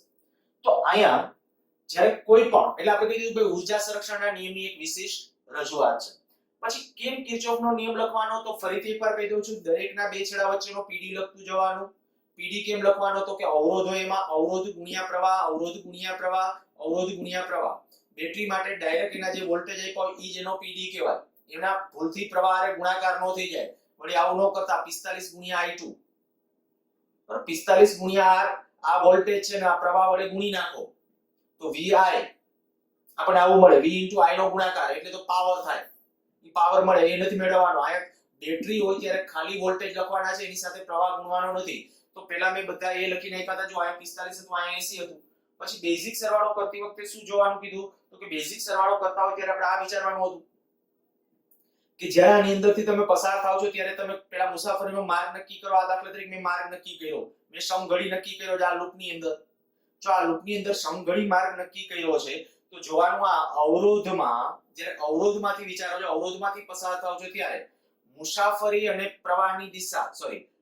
તો અહીંયા જ્યારે કોઈ પણ એટલે આપણે કીધું કે ઊર્જા સંરક્ષણના નિયમની એક વિશિષ્ટ રજૂઆત છે. પછી કેમ કિર્ચોફનો નિયમ લખવાનો? તો ફરીથી એકવાર કહી દઉં છું, દરેકના બે છેડા વચ્ચેનો પીડી લખતું જવાનું. પીડી કેમ લખવાનો? તો કે અવરોધો એમાં અવરોધ ગુણ્યા પ્રવાહ, અવરોધ ગુણ્યા પ્રવાહ, અવરોધ ગુણ્યા પ્રવાહ. બેટરી માટે ડાયરેક્ટ એના જે વોલ્ટેજ આપ્યો ઈ જ એનો પીડી કહેવાય. એના ભૂલથી પ્રવાહ હારે ગુણાકાર ન થઈ જાય. વળી આવું ન કરતા 45 ગુણ્યા I2 બરાબર, 45 ગુણ્યા R આ વોલ્ટેજ છે ને આ પ્રવાહ વડે ગુણી નાખો તો VI આપણે આવું મળે. V I નો ગુણાકાર એટલે તો પાવર થાય. ઈ પાવર મળે એ નથી મેળવવાનો. આ બેટરી હોય ત્યારે ખાલી વોલ્ટેજ લખવાના છે, એની સાથે પ્રવાહ ગુણવાનો નથી. તો પહેલા મેં બધા એ લખી નાખ્યા હતા. જો આ 45 હતું, આ 80 હતું. પછી બેઝિક સરવાળો કરતી વખતે શું જોવાનું કીધું? તો કે બેઝિક સરવાળો કરતા હોય ત્યારે આપણે આ વિચારવાનું હતું કે જ્યારે આની અંદરથી તમે પસાર થાવ છો ત્યારે તમે પેલા મુસાફરીનો માર્ગ નક્કી કરો. આ દાખલા તરીકે મેં માર્ગ નક્કી કર્યો, મેં સમઘડી નક્કી કર્યો છે આ લૂપની અંદર. જો આ લૂપની અંદર સમઘડી માર્ગ નક્કી કર્યો છે તો જોવાનું આ અવરોધમાં, જ્યારે અવરોધમાંથી વિચારો છો, અવરોધમાંથી પસાર થાવ છો ત્યારે મુસાફરી અને પ્રવાહની દિશા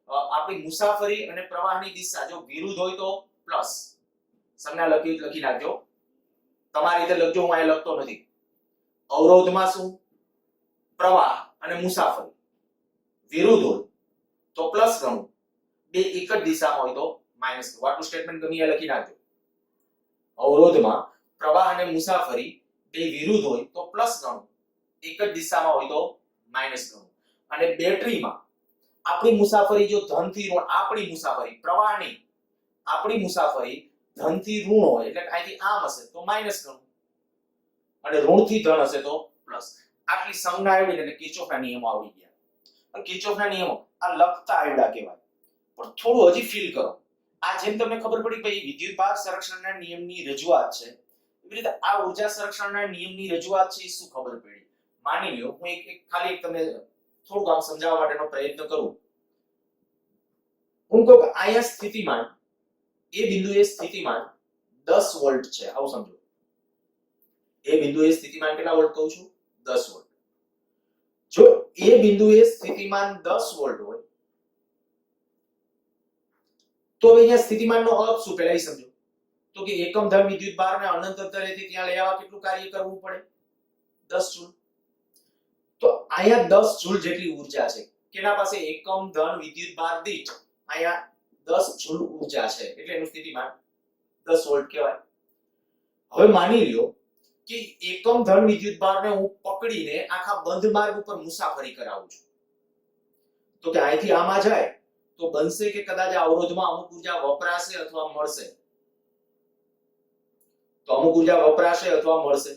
આપણી મુસાફરી અને પ્રવાહની દિશા જો વિરુદ્ધ હોય તો પ્લસ. સંજ્ઞા લખી નાખજો, તમારી રીતે લખજો, હું અહીં લખતો નથી. અવરોધમાં શું? પ્રવાહ અને મુસાફરી વિરુદ્ધ હોય તો પ્લસ ગણું, બે એક જ દિશામાં હોય તો માઈનસ. આટલું સ્ટેટમેન્ટ ગમે એ લખી નાખજો. અવરોધમાં પ્રવાહ અને મુસાફરી બે વિરુદ્ધ હોય તો પ્લસ ગણું, એક જ દિશામાં હોય તો માઈનસ ગણું. અને બેટરીમાં આપણી મુસાફરી જો ધન થી ઋણ, આપણી મુસાફરી પ્રવાહ નહીં, આપણી મુસાફરી ધન થી ઋણ હોય એટલે અહીંથી આમ હશે તો માઈનસ ગણું, અને ઋણ થી ધન હશે તો પ્લસ. આટલી સંજ્ઞા આવી એટલે કિર્ચોફના નિયમો આવડી ગયા. પણ કિર્ચોફના નિયમો આ લખતા આવડા કહેવાય. પણ થોડું હજી ફીલ કરો. આ જેમ તમને ખબર પડી ભાઈ વિદ્યુત ભાર સંરક્ષણના નિયમની રજૂઆત છે, એવી રીતે આ ઊર્જા સંરક્ષણના નિયમની રજૂઆત છે. શું ખબર પડી? માની લ્યો હું એક ખાલી તમને થોડું આમ સમજાવવા માટેનો પ્રયત્ન કરું. હું કહું કે અહીંયા સ્થિતિમાન, એ બિંદુએ સ્થિતિમાન 10 વોલ્ટ છે, આવું સમજો. એ બિંદુએ સ્થિતિમાન કેટલા વોલ્ટ કહું છું? 10 વોલ્ટ. જો એ બિંદુએ સ્થિતિમાન 10 વોલ્ટ હોય તો અહીંયા સ્થિતિમાનનો અર્થ શું પહેલા એ સમજો. તો કે એકમ ધન વિદ્યુત ભારને અનંત અંતરેથી ત્યાં લઈ આવવા કેટલું કાર્ય કરવું પડે? 10 જૂલ. તો અહીંયા 10 જૂલ જેટલી ઊર્જા છે. કેના પાસે? એકમ ધન વિદ્યુત ભાર દીઠ અહીંયા 10 જૂલ ઊર્જા છે, એટલે એનું સ્થિતિમાન 10 વોલ્ટ કહેવાય. હવે માની લ્યો કે એકમ ધન વિદ્યુત ભારને હું પકડીને આખા બંધ માર્ગ ઉપર મુસાફરી કરાવું છું. તો કે અહીંથી આમાં જાય તો બનશે કે કદાચ આ અવરોધમાં અમુક ઊર્જા વપરાશે અથવા મળશે. તો અમુક ઊર્જા વપરાશે અથવા મળશે.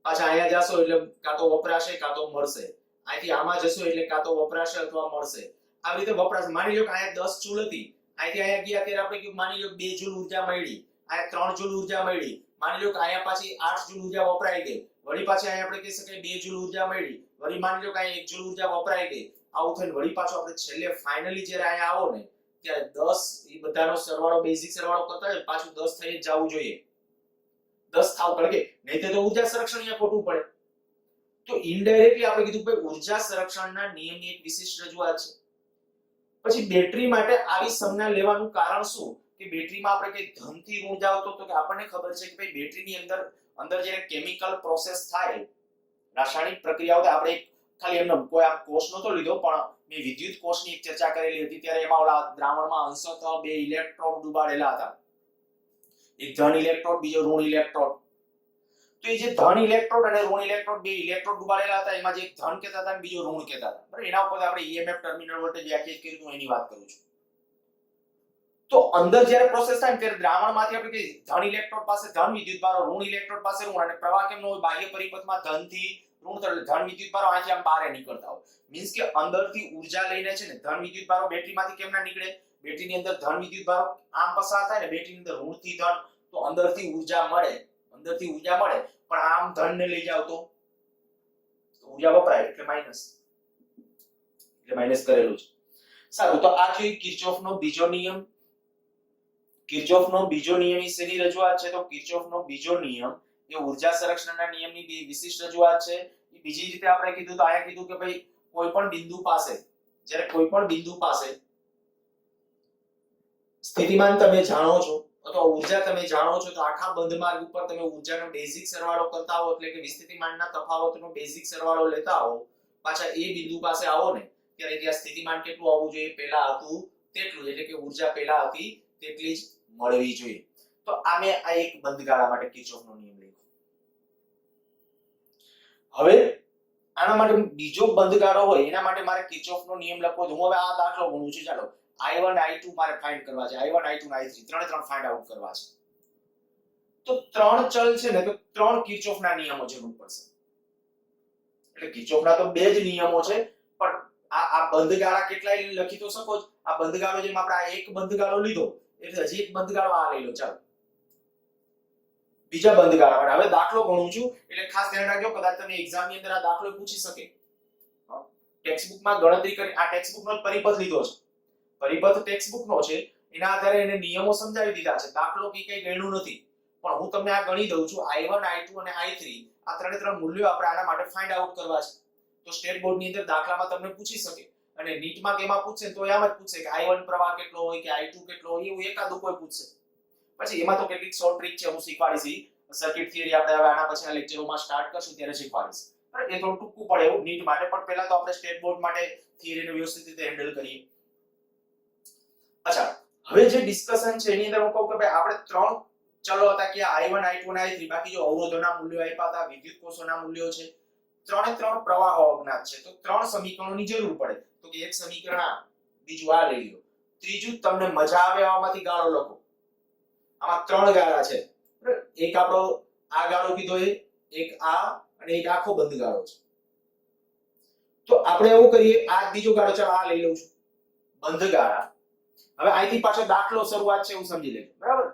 પાછા અહીંયા જાશો એટલે કાં તો વપરાશે કાં તો મળશે. અહીંથી આમાં જશો એટલે કાં તો વપરાશે અથવા મળશે. આવી રીતે વપરાશે. માની લો કે અહીંયા 10 જૂલ હતી, અહીંથી અહીંયા ગયા ત્યારે આપણે કીધું માની લો 2 જૂલ ઊર્જા મળી, અહીંયા 3 જૂલ ઊર્જા મળી. માની લો કે અહીંયા પાછી 8 જૂલ ઊર્જા વપરાઈ ગઈ, વળી પાછી અહીંયા આપણે કહી શકાય 2 જૂલ ઊર્જા મળી, વળી માની લો કે અહીંયા 1 જૂલ ઊર્જા વપરાઈ ગઈ. આવું થઈને વળી પાછો આપણે છેલ્લે ફાઇનલી જ્યારે અહીંયા આવો ને ત્યારે 10 એ બધાનો સરવાળો બેઝિક સરવાળો કરતા હોય પાછું 10 થઈ જ જવું જોઈએ. 10 થાવ પડે, નહીં તો ઊર્જા સંરક્ષણ અહીંયા ખોટું પડે. તો ઇનડાયરેક્ટલી આપણે કીધું કે ઊર્જા સંરક્ષણના નિયમની એક વિશિષ્ટ રજૂઆત છે. પછી બેટરી માટે આવી સંજ્ઞા લેવાનું કારણ શું? કે બેટરીમાં આપણે કે ધન થી ઋણ જાવ તો કે આપણને ખબર છે કે ભાઈ બેટરીની અંદર જ્યારે કેમિકલ પ્રોસેસ થાય, રાસાયણિક પ્રક્રિયાઓ થાય, આપણે ખાલી એમનો કોઈ આ કોર્સ નતો લીધો પણ મેં વિદ્યુત કોષની એક ચર્ચા કરેલી હતી ત્યારે એમાં ઓલા દ્રાવણમાં અંશતઃ 2 ઇલેક્ટ્રોડ ડુબાડેલા હતા. એક ધન ઇલેક્ટ્રોડ, બીજો ઋણ ઇલેક્ટ્રોડ. તો એ જે ધન ઇલેક્ટ્રોડ અને ઋણ ઇલેક્ટ્રોડ બે ઇલેક્ટ્રોડ ડુબાડેલા હતા, એમાં જે એક ધન કહેતા હતા અને બીજો ઋણ કહેતા હતા. બરાબર, એના ઉપર આપણે ઈએમએફ ટર્મિનલ વોલ્ટેજ વ્યાખ્યાયિત કર્યું હતું, એની વાત કરું છું. તો અંદર જ્યારે પ્રોસેસ થાય ત્યારે દ્રાવણમાંથી આપણે કઈ ધન ઇલેક્ટ્રોડ પાસે ધન વિદ્યુતભારો, ઋણ ઇલેક્ટ્રોડ પાસે ઋણ, અને પ્રવાહ કેમનો હોય? બાહ્ય પરિપથમાં ધનથી ઋણ તરફ ધન વિદ્યુતભારો અહીંથી આમ બહાર નીકળતા હોય. મીન્સ કે અંદરથી ઊર્જા લઈને છે ને ધન વિદ્યુતભારો બેટરીમાંથી કેમ ના નીકળે? બેટરીની અંદર ધન વિદ્યુતભારો આમ પસાર થાય ને, બેટરીની અંદર ઋણથી ધન, તો અંદરથી ઊર્જા મળે, પણ આમ ધન ને લઈ જાવ તો ઊર્જા વપરાય, એટલે માઈનસ કરેલું છે. સારું, તો આ છે કિર્ચોફનો બીજો નિયમ. કિર્ચોફનો બીજો નિયમ એ શેની રજૂઆત છે? તો કિર્ચોફનો બીજો નિયમ એ ઊર્જા સંરક્ષણના નિયમની વિશિષ્ટ રજૂઆત છે. એ બીજી રીતે આપણે કીધું તો આયા કીધું કે ભાઈ કોઈ પણ બિંદુ પાસે, જ્યારે કોઈ પણ બિંદુ પાસે સ્થિતિમાન તમે જાણો છો અથવા ઊર્જા તમે જાણો છો, તો આખા બંધ માર્ગ ઉપર તમે ઊર્જાનો બેઝિક સરવાળો કરતા હો, એટલે કે વિસ્થિતિમાનના તફાવતનો બેઝિક સરવાળો લેતા હો, પાછા એ બિંદુ પાસે આવો ને ત્યારે ત્યાં સ્થિતિમાન કેટલું આવવું જોઈએ? પહેલા હતું તેટલું, એટલે કે ઊર્જા પહેલા હતી તેટલી જ મળવી જોઈએ. તો આમે આ એક બંધગાળા માટે કિર્ચોફનો નિયમ લખ્યો. હવે આના માટે બીજો બંધગાળો હોય એના માટે મારે કિર્ચોફનો નિયમ લખવો છે. હું હવે આ દાખલો ગણું છું. ચાલો, I1 I2 મારે ફાઇન્ડ કરવા છે, I1 I2 અને I3 ત્રણે ફાઇન્ડ આઉટ કરવા છે. તો ત્રણ ચલ છે ને, તો ત્રણ કિર્ચોફના નિયમો જરૂર પડશે. એટલે કિર્ચોફના તો બે જ નિયમો છે, પણ આ બંધગાળા કેટલાય લખી તો શકો જ. આ બંધગાળો જેમ આપણે આ એક બંધગાળો લીધો એટલે હજી એક બંધગાળો આ લઈ લો. ચાલો, બીજા બંધગાળા માટે હવે દાખલો ગણું છું, એટલે ખાસ ધ્યાન રાખજો, કદાચ તમે એક્ઝામ ની અંદર આ દાખલો પૂછી શકે. ટેક્સ્ટબુકમાં ગણતરી કરી, આ ટેક્સ્ટબુકનો જ પરિપથ લીધો છે, પરિપથ ટેક્સ્ટબુકનો છે, એના આધારે એને નિયમો સમજાવી દીધા છે. દાખલો કઈ ગણ્યું નથી, પણ હું તમને આ ગણી દઉં છું. I1 I2 અને I3 આ ત્રણ મૂલ્યો આપણે આના માટે ફાઇન્ડ આઉટ કરવા છે. તો સ્ટેટ બોર્ડ ની અંદર દાખલામાં તમને પૂછી શકે, અને નીટમાં કેમાં પૂછશે તો એમ જ પૂછશે કે I1 પ્રવાહ કેટલો હોય કે I2 કેટલો હોય, એવું એકાદું કોઈ પૂછશે. પછી એમાં તો કેટલીક શોર્ટ ટ્રીક છે, હું શીખવાડીશ. સર્કિટ થિયરી આપણે હવે આના પછીના લેક્ચરોમાં સ્ટાર્ટ કરશું ત્યારે શીખવાડીશ. એ થોડું ટૂંકું પડે એવું નીટ માટે, પણ પહેલા તો આપણે સ્ટેટ બોર્ડ માટે થિયરીને વ્યવસ્થિત રીતે હેન્ડલ કરીએ. અચ્છા, હવે જે ડિસ્કશન છે એની અંદર હું કહું કે ભાઈ આપણે ત્રણ ચલો હતા કે I1 I2 અને I3, બાકી જો અવરોધોના મૂલ્યો આપ્યા હતા, વિદ્યુત કોષોના મૂલ્યો છે, ત્રણ પ્રવાહો અજ્ઞાત છે. તો ત્રણ સમીકરણોની જરૂર પડે. તો કે એક સમીકરણ આ, બીજું આ લઈ લો, ત્રીજું તમને મજા આવે આમાંથી ગાળો લખો. આમાં ત્રણ ગાળા છે, એક આપણો આ ગાળો કીધો, એક આ, અને એક આખો બંધ ગાળો છે. તો આપણે એવું કરીએ, આ બીજો ગાળો, ચાલો આ લઈ લઉં છું, બંધ ગાળા. હવે અહીંથી પાછો દાખલો શરૂઆત છે, એવું સમજી લેજો. બરાબર,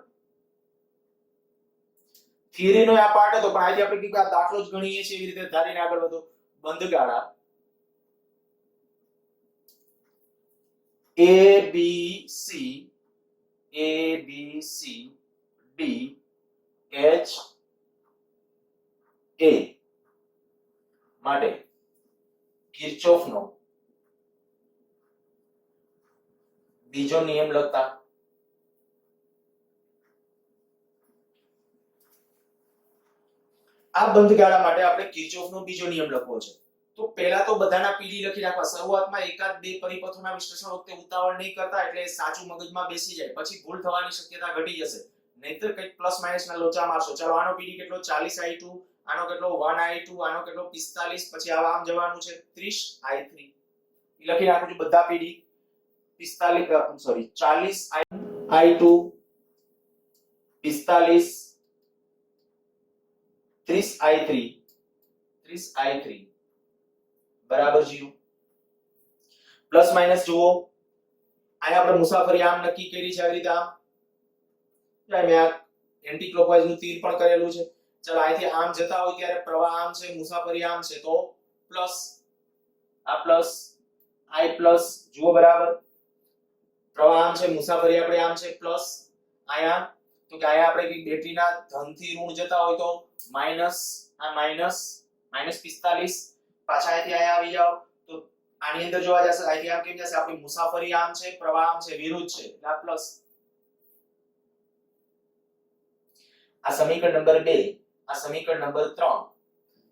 થિયરીનો આ પાર્ટ હતો, પણ આજે આપણે કીધું આ દાખલો જ ગણીએ છીએ, એવી રીતે ધારીને આગળ વધો. બંધ ગાળા A B C D H A માટે કિર્ચોફનો બીજો નિયમ લખતા આ બંધગાળા માટે આપણે કિર્ચોફનો બીજો નિયમ લખવો છે. તો પહેલા તો બધાના પીડી લખી રાખવા. શરૂઆતમાં એકાદ બે પરિપથોના વિશ્લેષણ વખતે ઉતાવળ નહીં કરતા, એટલે સાચું મગજમાં બેસી જાય, પછી ભૂલ થવાની શક્યતા ઘટી જશે. નહીતર કંઈક પ્લસ માઈનસ ના લોચા મારશો. ચાલો, આનો પીડી કેટલો? 40 I2, આનો કેટલો 1 I2, આનો કેટલો 45, પછી આમ જવાનું છે 30 I3. લખી નાખું છું બધા પીડી. 40 I2, 45 30 I3 બરાબર 0. પ્લસ માઈનસ જુઓ, અહીંયા આપણે મુસાફરી આમ નક્કી કરી છે, આવી રીતે આમ. મેં આ એન્ટી ક્લોકવાઇઝ નું તીર પણ કરેલું છે. ચાલો, અહીંથી આમ જતા હોય ત્યારે પ્રવાહ આમ છે, મુસાફરી આમ છે, તો પ્લસ, આ પ્લસ, I પ્લસ, જુઓ બરાબર. પ્રવાહ આમ છે, મુસાફરી આપણે આમ છે, પ્લસ. અહીંયા તો કે અહીંયા આપણે કે બેટરીના ધનથી ઋણ જતા હોય તો માઈનસ, આ માઈનસ, -45. પાછા અહીંથી અહીંયા આવી જાઓ તો આની અંદર જોવા જશે, અહીંથી આમ કેમ જશે? આપણી મુસાફરી આમ છે, પ્રવાહ આમ છે, વિરુદ્ધ છે, એટલે આ પ્લસ. આ સમીકરણ નંબર 2, આ સમીકરણ નંબર 3,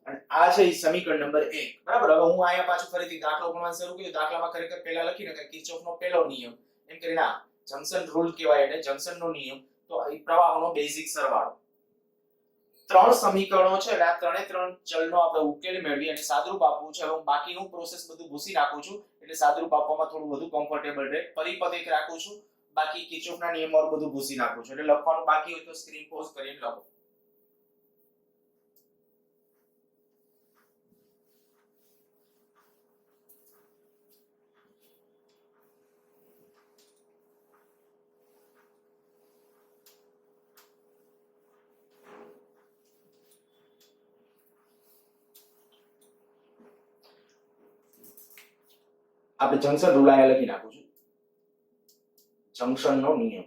અને આ છે સમીકરણ નંબર 1. બરાબર. હવે હું અહીંયા પાછું ફરીથી દાખલો ગણવાનું શરૂ કર્યું. દાખલામાં ખરેખર પહેલા લખી નાખે કિર્ચોફનો પહેલો નિયમ, એમ કરીને આ જંકશન રૂલ કહેવાય, એટલે જંકશનનો નિયમ. તો એ પ્રવાહોનો બેઝિક સરવાળો. ત્રણ સમીકરણો છે એટલે આ ત્રણે ત્રણ ચલનો આપણે ઉકેલ મેળવી અને સાદરૂપ આપવું છે. હવે હું બાકીનું પ્રોસેસ બધું ભૂસી નાખું છું એટલે સાદરૂપ આપવામાં થોડું વધુ કમ્ફર્ટેબલ રહે. પરિપથ એક રાખું છું, બાકી કિર્ચોફના નિયમો બધું ભૂસી નાખું છું. એટલે લખવાનું બાકી હોય તો સ્ક્રીન પોઝ કરીને લખો. આપણે જંકશન રૂલ આયા લખી નાખું છું. જંકશનનો નિયમ.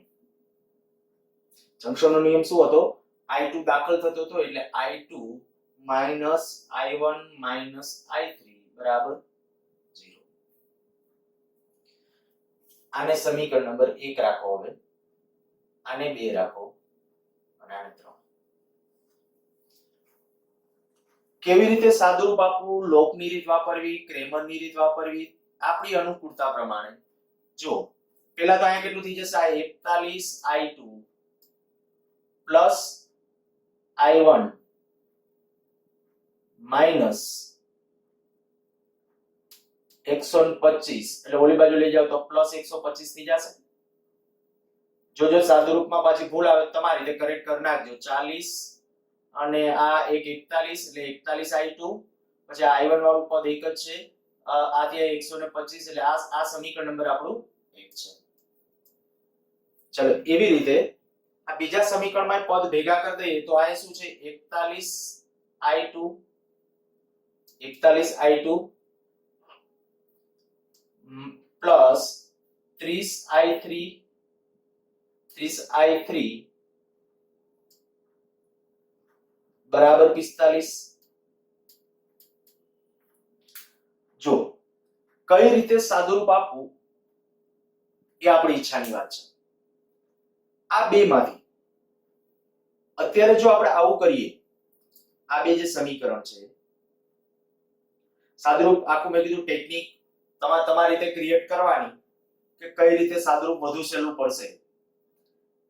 જંકશનનો નિયમ શું હતો? I2 દાખલ થતો હતો એટલે I2 I1 I3 બરાબર 0. આને સમીકરણ નંબર 1 રાખો. હવે આને 2 રાખો અને આને 3. કેવી રીતે સાદુરૂપ આપવું? લોપની રીત વાપરવી, ક્રેમરની રીત વાપરવી, આપણી અનુકૂળતા પ્રમાણે. જો પહેલા તો અહીંયા કેટલું થઈ જશે? આ 41 I2 પ્લસ I1 માઈનસ 125 એટલે ઓલી બાજુ લઈ જાવ તો પ્લસ 125 થઈ જશે. જો સાદુરૂપમાં પાછી ભૂલ આવે તમારી રીતે કરેક્ટ કરી નાખજો. 40 અને આ એક 41 એટલે 41 I2 પછી આ I1 વાળું પદ એક જ છે. આ થયા 125 એટલે આ સમીકરણ નંબર આપણું 1 છે. ચલો એવી રીતે આ બીજા સમીકરણમાં પદ ભેગા કરી દઈએ તો આ શું છે? 41 I2 પ્લસ 30 I3 બરાબર 45. જો કઈ રીતે સાદુરૂપ આપવું એ આપણી ઈચ્છાની વાત છે. આ બે માંથી અત્યારે જો આપણે આવું કરીએ, આ બે જે સમીકરણ છે સાદુરૂપ આખું મેં કીધું ટેકનિક તમારી રીતે ક્રિએટ કરવાની કે કઈ રીતે સાદુરૂપ વધુ સહેલું પડશે.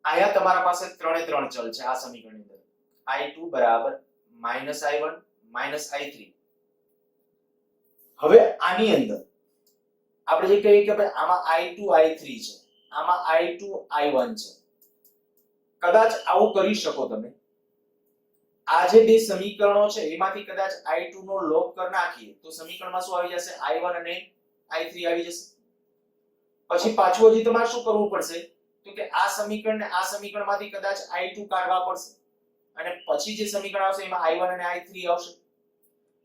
અહીંયા તમારા પાસે ત્રણે ત્રણ ચલ છે આ સમીકરણની અંદર. I2 બરાબર -I1 -I3. હવે આની અંદર આપણે જે કહીએ કે ભાઈ આમાં I2 I3 છે, આમાં I2 I1 છે. કદાચ આવું કરી શકો તમે. આ જે બે સમીકરણો છે એમાંથી કદાચ I2 નો લોપ કરી નાખીએ તો સમીકરણમાં શું આવી જશે? I1 અને I3 આવી જશે. પછી પાછું હજી તમારે શું કરવું પડશે? તો કે આ સમીકરણ ને આ સમીકરણમાંથી કદાચ I2 કાઢવા પડશે અને પછી જે સમીકરણ આવશે એમાં I1 અને I3 આવશે.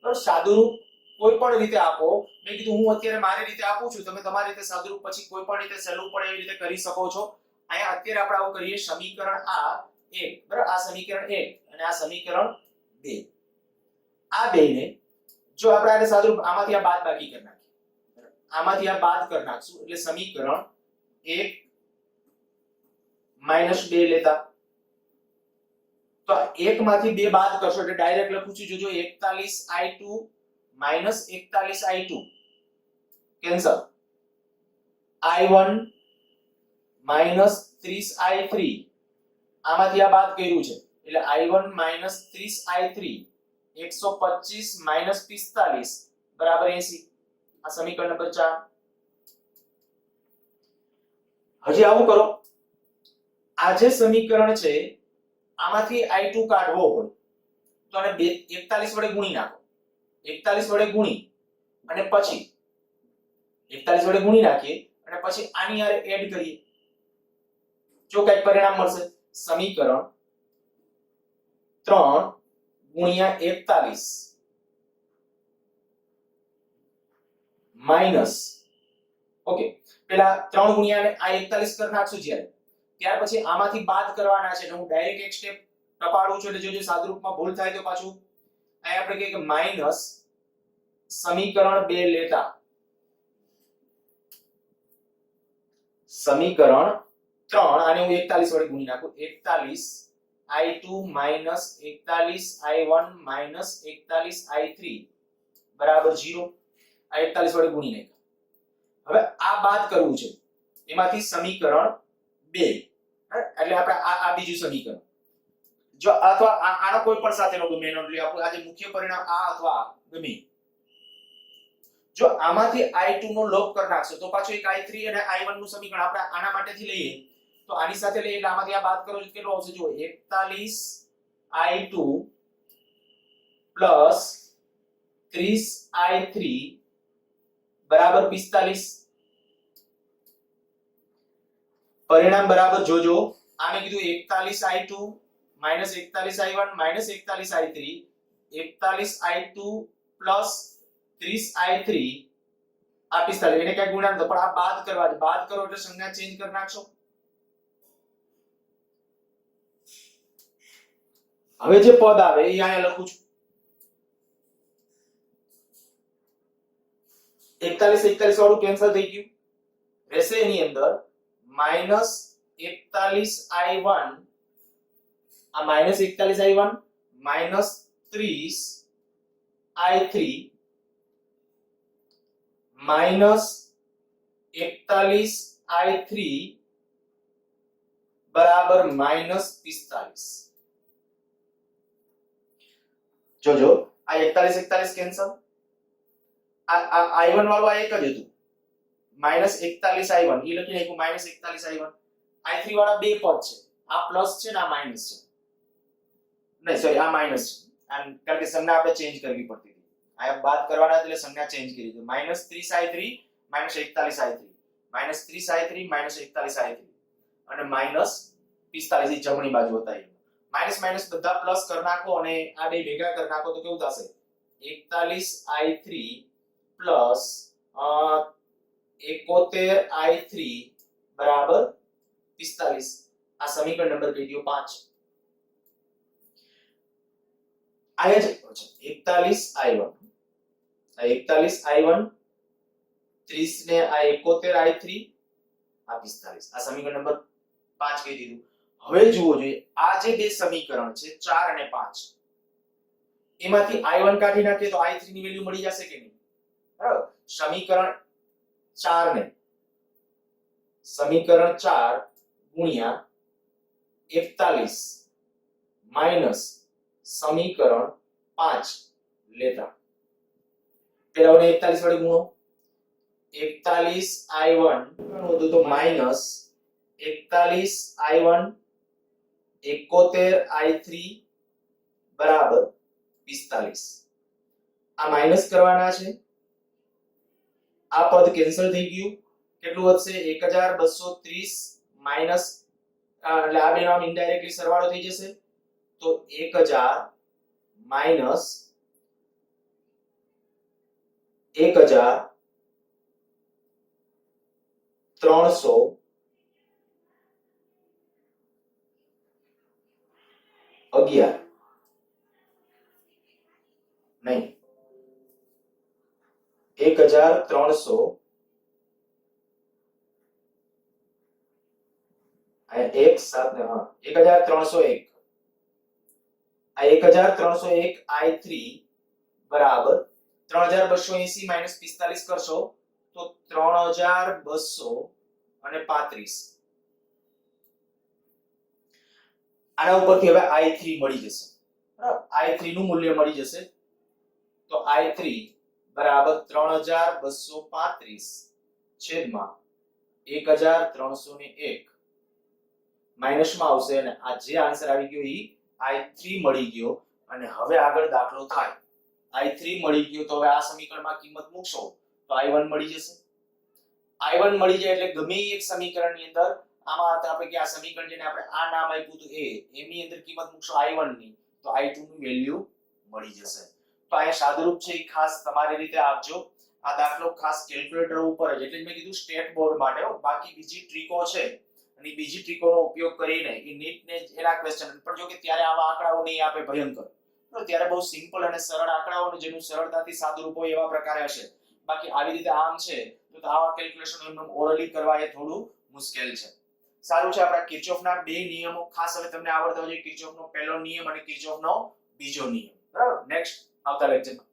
તો સાદુરૂપ કોઈ પણ રીતે આપો. મેં કીધું હું અત્યારે મારી રીતે આપું છું, તમે તમારી રીતે સાદુરૂપ પછી કોઈ પણ રીતે સહેલું પડે એવી રીતે કરી શકો છો. અહીંયા અત્યારે આપણે આવું કરીએ. સમીકરણ આ 1 બરાબર, આ સમીકરણ 1 અને આ સમીકરણ 2. આ બેને જો આપણે આને સાદુરૂપ આમાંથી આ બાદ બાકી કરી નાખીએ, આમાંથી આ બાદ કરી નાખશું એટલે સમીકરણ 1 -2 લેતા તો 1 માંથી 2 બાદ કરશો એટલે ડાયરેક્ટ લખું છું. જોજો 41 I2 -41 I2 cancel. I1 -30 I3 આમાંથી આ બાદ કર્યું છે એટલે I1 -30 I3 125 -45 બરાબર 80. આ સમીકરણ નંબર 4. હજી આવું કરો. આ જે સમીકરણ છે આમાંથી I2 કાઢવો હોય તો આને 41 વડે ગુણી નાખો. 41 વડે ગુણી અને પછી 41 વડે ગુણી નાખીએ અને પછી આની હારે એડ કરીએ. જો કઈ પરિણામ મળશે. સમીકરણ 3 ગુણ્યા 41 માઈનસ ઓકે પેલા 3 ગુણ્યા ને આ 41 કરી નાખશું જ્યારે, ત્યાર પછી આમાંથી બાદ કરવાના છે એટલે હું ડાયરેક્ટ એક સ્ટેપ ટપાડું છું એટલે જો સાદુરૂપમાં ભૂલ થાય તો પાછું અહીંયા આપણે કહીએ કે માઈનસ સમીકરણ 2 લેતા સમીકરણ 3 આને હું 41 વડે ગુણી નાખું. 41 I2 -41 I1 -41 I3 બરાબર 0. આ 41 વડે ગુણી નાખ્યા. હવે આ બાદ કરવું છે એમાંથી સમીકરણ 2 એટલે આપણે આ બીજું સમીકરણ જો અથવા આનો કોઈ પણ સાથેનો ગમે એનો એટલે આપણું આજે મુખ્ય પરિણામ આ અથવા આ ગમે જો આમાંથી i2 નો લોપ કરી નાખશો તો પાછું એક i3 અને i1 નું સમીકરણ આપણે આના માટેથી લઈએ તો આની સાથે લઈએ એટલે આમાંથી આ બાદ કરો તો કેટલું આવશે જો 41i2 પ્લસ 30i3 બરાબર 45 પરિણામ બરાબર જોજો આને કીધું 41i2 41i1 41i3 41i2 plus 30i3 આ 45 એને ક્યાં ગુણાકાર પણ આ બાદ કરવા છે બાદ કરો એટલે સંજ્ઞા ચેન્જ કરી નાખશો હવે જે પદ આવે એ અહીંયા લખું છું 41 વાળું કેન્સલ થઈ ગયું રહેશે એની અંદર -41i1 આ -41i1 -30i3 -41i3 બરાબર -45 જોજો આ 41 કેન્સલ આ i1 વાળું આ એક જ હતું -41i1 ઈ લખી નાખ્યું -41i1 i3 વાળા બે પદ છે આ પ્લસ છે ને આ માઈનસ છે નહીં સોરી આ માઈનસ છે કારણ કે સંજ્ઞા આપણે ચેન્જ કરવી પડતી હતી આ બાદ કરવાના એટલે સંજ્ઞા ચેન્જ કરી તો -30i3 -41i3 -30i3 -41i3 અને -45 જમણી બાજુ હતા એ માઈનસ માઈનસ બધા પ્લસ કરી નાખો અને આ બે ભેગા કરી નાખો તો કેવું થશે 41i3 પ્લસ 71i3 બરાબર 45 આ સમીકરણ નંબર કહી દો 5 આયા છે 41i1 આ 41i1 30 ને આ 71i3 આ 45 આ સમીકરણ નંબર 5 કહી દીધું હવે જુઓ જોઈએ આ જે બે સમીકરણ છે 4 અને 5 એમાંથી i1 કાઢી નાખીએ તો i3 ની વેલ્યુ મળી જશે કે નહીં બરાબર સમીકરણ 4 ને સમીકરણ 4 ગુણ્યા 41 માઈનસ સમીકરણ 5 લેતા પેલાને 41 વડે ગુણો 41i1 હતું તો માઈનસ 41i1 71i3 બરાબર 45 આ માઈનસ કરવાના છે આ પદ કેન્સલ થઈ ગયું કેટલું વધશે 1230 માઈનસ એટલે આ બેનો આમ ઇનડાયરેક્ટલી સરવાળો થઈ જશે તો 1000 માઈનસ 1300 11 नहीं 1300 एक साथ में हाँ 1301 आ 1301 i3 बराबर 3280 माइनस 45 करशो तो 3235 આના ઉપરથી હવે i3 મળી જશે બરાબર i3 નું મૂલ્ય મળી જશે તો i3 બરાબર 3235 છેદમાં 1301 માઈનસ માં આવશે અને આ જે આન્સર આવી ગયો ઈ i3 મળી ગયો અને હવે આગળ દાખલો થાય i3 મળી ગયો તો હવે આ સમીકરણમાં કિંમત મૂકશો તો i1 મળી જશે i1 મળી જાય એટલે ગમે એક સમીકરણની અંદર આમાં આપણે કે આ સમીકરણ જેને આપણે આ નામ આપ્યું તો a એની અંદર કિંમત મૂકશો i1 ની તો i2 ની વેલ્યુ મળી જશે તો આ સાદુરૂપ છે એ ખાસ તમારી રીતે આપજો આ દાખલો ખાસ કેલ્ક્યુલેટર ઉપર જ એટલે મેં કીધું સ્ટેટ બોર્ડ માટે બાકી બીજી ટ્રીકો છે અને બીજી ટ્રીકોનો ઉપયોગ કરીને એ નીટ ને એના ક્વેશ્ચન પણ જો કે ત્યારે આવા આંકડાઓ નહીં આપે ભયંકર તો ત્યારે બહુ સિમ્પલ અને સરળ આંકડાઓ જેનું સરળતાથી સાદુરૂપ હોય એવા પ્રકારે હશે બાકી આવી રીતે આમ છે તો આવા કેલ્ક્યુલેશન એમને ઓરલી કરવા એ થોડું મુશ્કેલ છે સારું છે આપણા કિર્ચોફના બે નિયમો ખાસ હવે તમને આવડતા હોય કિર્ચોફનો પહેલો નિયમ અને કિર્ચોફનો બીજો નિયમ બરાબર નેક્સ્ટ આવતા લેક્ચરમાં